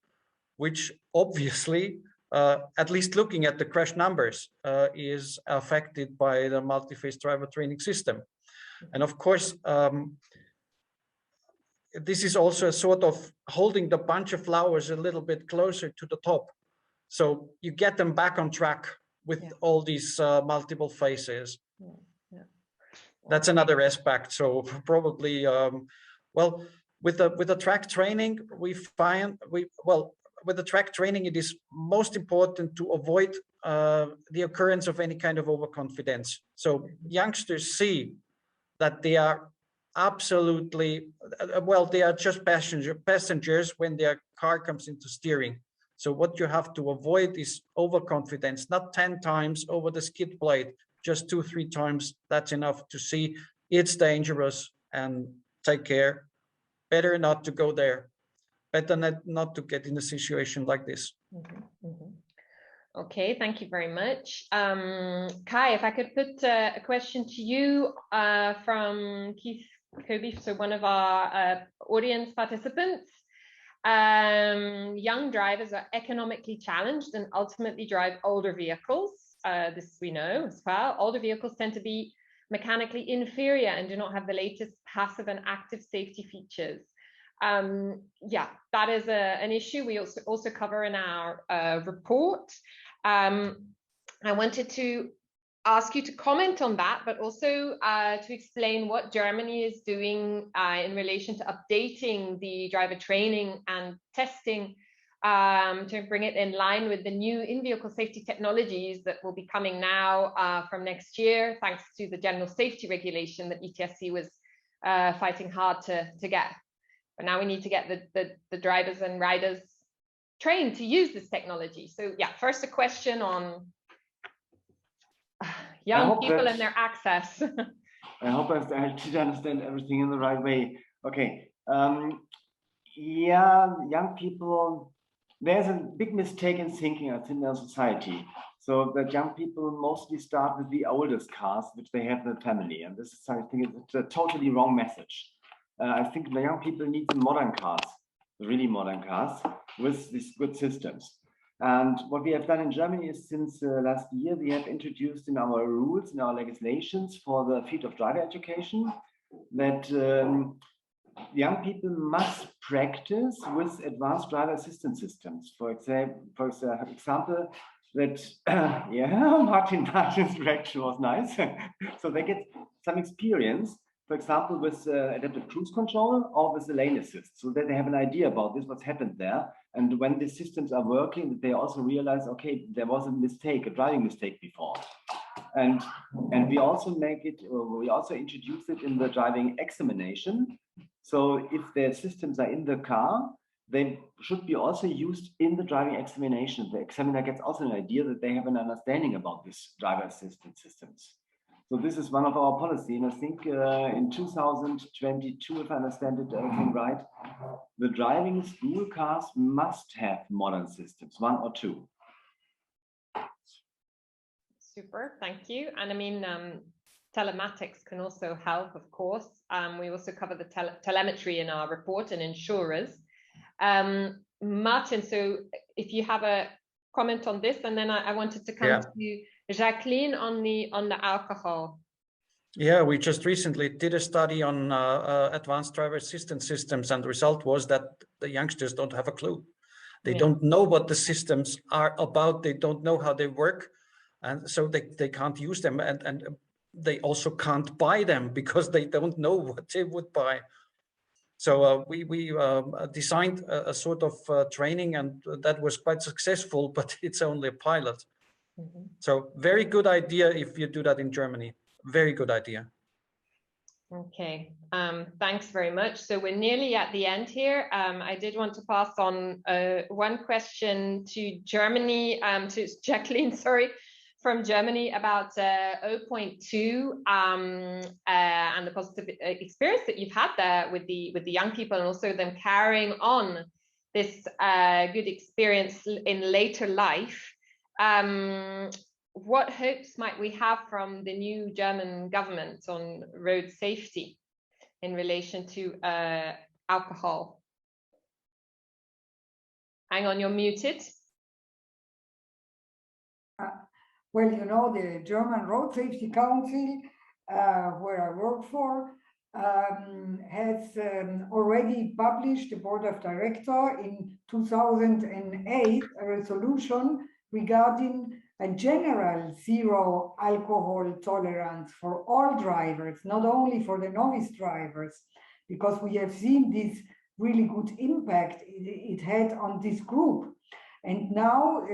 which obviously, at least looking at the crash numbers, is affected by the multi-phase driver training system. And of course, this is also a sort of holding the bunch of flowers a little bit closer to the top. So you get them back on track with all these multiple phases. That's another aspect. So probably, well, with the track training, with the track training, it is most important to avoid the occurrence of any kind of overconfidence. So youngsters see that they are absolutely, they are just passengers when their car comes into steering. So what you have to avoid is overconfidence, not 10 times over the skid plate, just 2-3 times. That's enough to see it's dangerous and take care. Better not to go there. Better not to get in a situation like this. Mm-hmm, mm-hmm. Okay, thank you very much. Kai, if I could put a question to you from Keith Kobe, so one of our audience participants. Young drivers are economically challenged and ultimately drive older vehicles. This we know as well. Older vehicles tend to be mechanically inferior and do not have the latest passive and active safety features. That is an issue we also cover in our report. I wanted to ask you to comment on that, but also to explain what Germany is doing in relation to updating the driver training and testing to bring it in line with the new in-vehicle safety technologies that will be coming now from next year, thanks to the general safety regulation that ETSC was fighting hard to get. But now we need to get the drivers and riders trained to use this technology. So yeah, first a question on young people and their access. I hope I did understand everything in the right way. Okay. Young people, there's a big mistake in thinking, I think, in our society. So that young people mostly start with the oldest cars, which they have in the family. And this is, I think, it's a totally wrong message. I think the young people need the modern cars, the really modern cars, with these good systems. And what we have done in Germany is since last year, we have introduced in our rules, in our legislations for the field of driver education, that young people must practice with advanced driver assistance systems. For example, that, Martin's reaction was nice. So they get some experience, for example, with adaptive cruise control or with the lane assist, so that they have an idea about this, what's happened there. And when the systems are working, they also realize, okay, there was a mistake, a driving mistake before. And we also introduce it in the driving examination. So if the systems are in the car, they should be also used in the driving examination. The examiner gets also an idea that they have an understanding about these driver assistance systems. So this is one of our policy, and I think in 2022, if I understand it everything right, the driving school cars must have modern systems, 1 or 2. Super, thank you. And I mean, telematics can also help, of course. We also cover the telemetry in our report and insurers. Martin, so if you have a comment on this, and then I wanted to come to Jacqueline on the alcohol. Yeah, we just recently did a study on advanced driver assistance systems, and the result was that the youngsters don't have a clue. They don't know what the systems are about. They don't know how they work. And so they can't use them, and they also can't buy them because they don't know what they would buy. So we designed a sort of training, and that was quite successful, but it's only a pilot. Mm-hmm. So very good idea if you do that in Germany. Very good idea. Okay, thanks very much. So we're nearly at the end here. I did want to pass on one question to Germany, to Jacqueline, sorry, from Germany about 0.2 and the positive experience that you've had there with the young people, and also them carrying on this good experience in later life. What hopes might we have from the new German government on road safety in relation to alcohol? Hang on, you're muted. Well, you know, the German Road Safety Council, where I work for, has already published, the board of directors in 2008, a resolution regarding a general zero alcohol tolerance for all drivers, not only for the novice drivers, because we have seen this really good impact it had on this group. And now,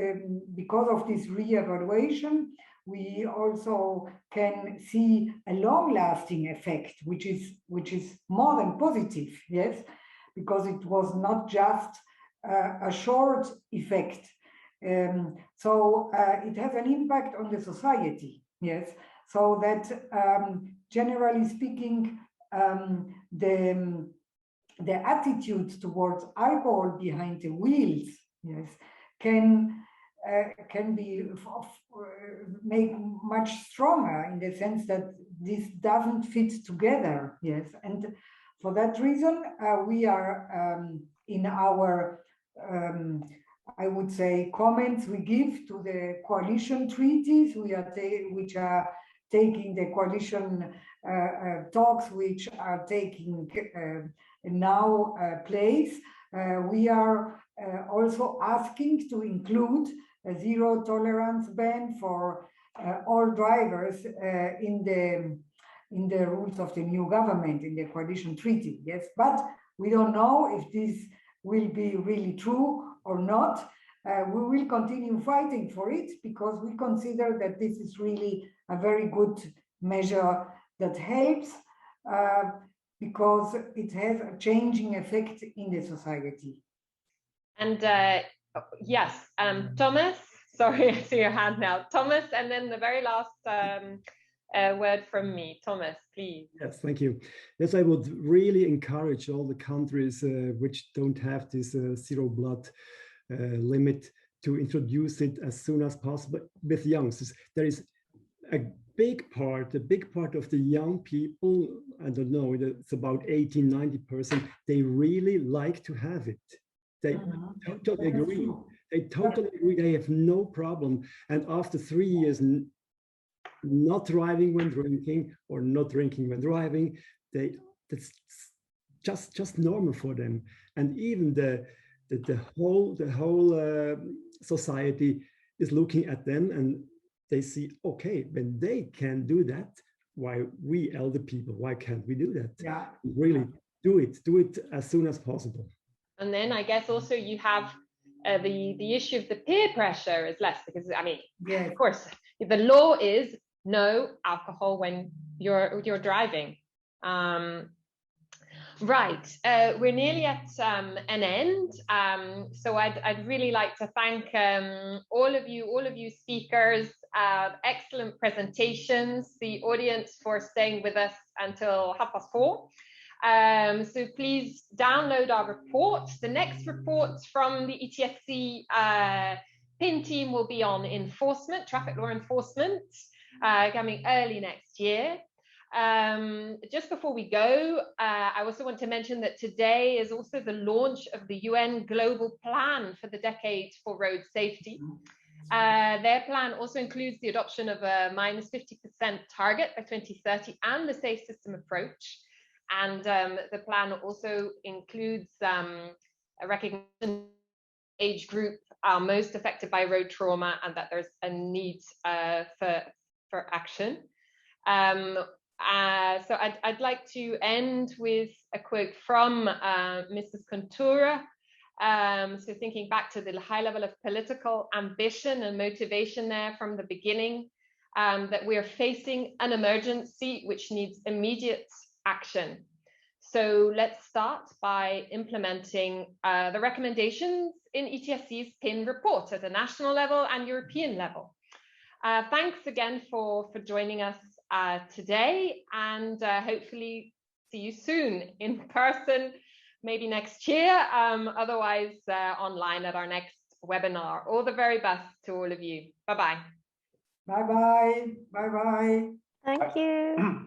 because of this re-evaluation, we also can see a long-lasting effect, which is more than positive, yes, because it was not just a short effect. So it has an impact on the society, yes. So that generally speaking, the attitude towards alcohol behind the wheels, yes, can be made much stronger in the sense that this doesn't fit together, yes. And for that reason, we are in our I would say comments we give to the coalition treaties which are taking the coalition talks which are taking now place. We are also asking to include a zero tolerance ban for all drivers in the rules of the new government, in the coalition treaty, yes. But we don't know if this will be really true or not. We will continue fighting for it because we consider that this is really a very good measure that helps because it has a changing effect in the society. And yes, Thomas, sorry, I see your hand now. Thomas, and then the very last word from me. Thomas, please. Yes, thank you. Yes, I would really encourage all the countries which don't have this zero blood limit to introduce it as soon as possible with youngsters. There is a big part of the young people, I don't know, it's about 80–90%, they really like to have it. They totally agree. They totally agree. They have no problem. And after 3 years not driving when drinking or not drinking when driving, that's just normal for them. And even the whole society is looking at them and they see, okay, when they can do that, why we elder people, why can't we do that? Yeah. Really do it as soon as possible. And then I guess also you have the issue of the peer pressure is less because, I mean, of course, the law is no alcohol when you're driving. Right, we're nearly at an end. So I'd really like to thank all of you speakers Excellent presentations. The audience for staying with us until 4:30. So please download our report. The next report from the ETSC PIN team will be on enforcement, traffic law enforcement, coming early next year. Just before we go, I also want to mention that today is also the launch of the UN Global Plan for the decade for road safety. Their plan also includes the adoption of a -50% target by 2030 and the safe system approach. And the plan also includes a recognition age group are most affected by road trauma and that there's a need for action. So I'd like to end with a quote from Mrs. Contura. So thinking back to the high level of political ambition and motivation there from the beginning, that we are facing an emergency which needs immediate action. So let's start by implementing the recommendations in ETSC's PIN report at a national level and European level. Thanks again for joining us today, and hopefully see you soon in person, maybe next year, otherwise online at our next webinar. All the very best to all of you. Bye-bye. Bye-bye. Bye-bye. Thank you.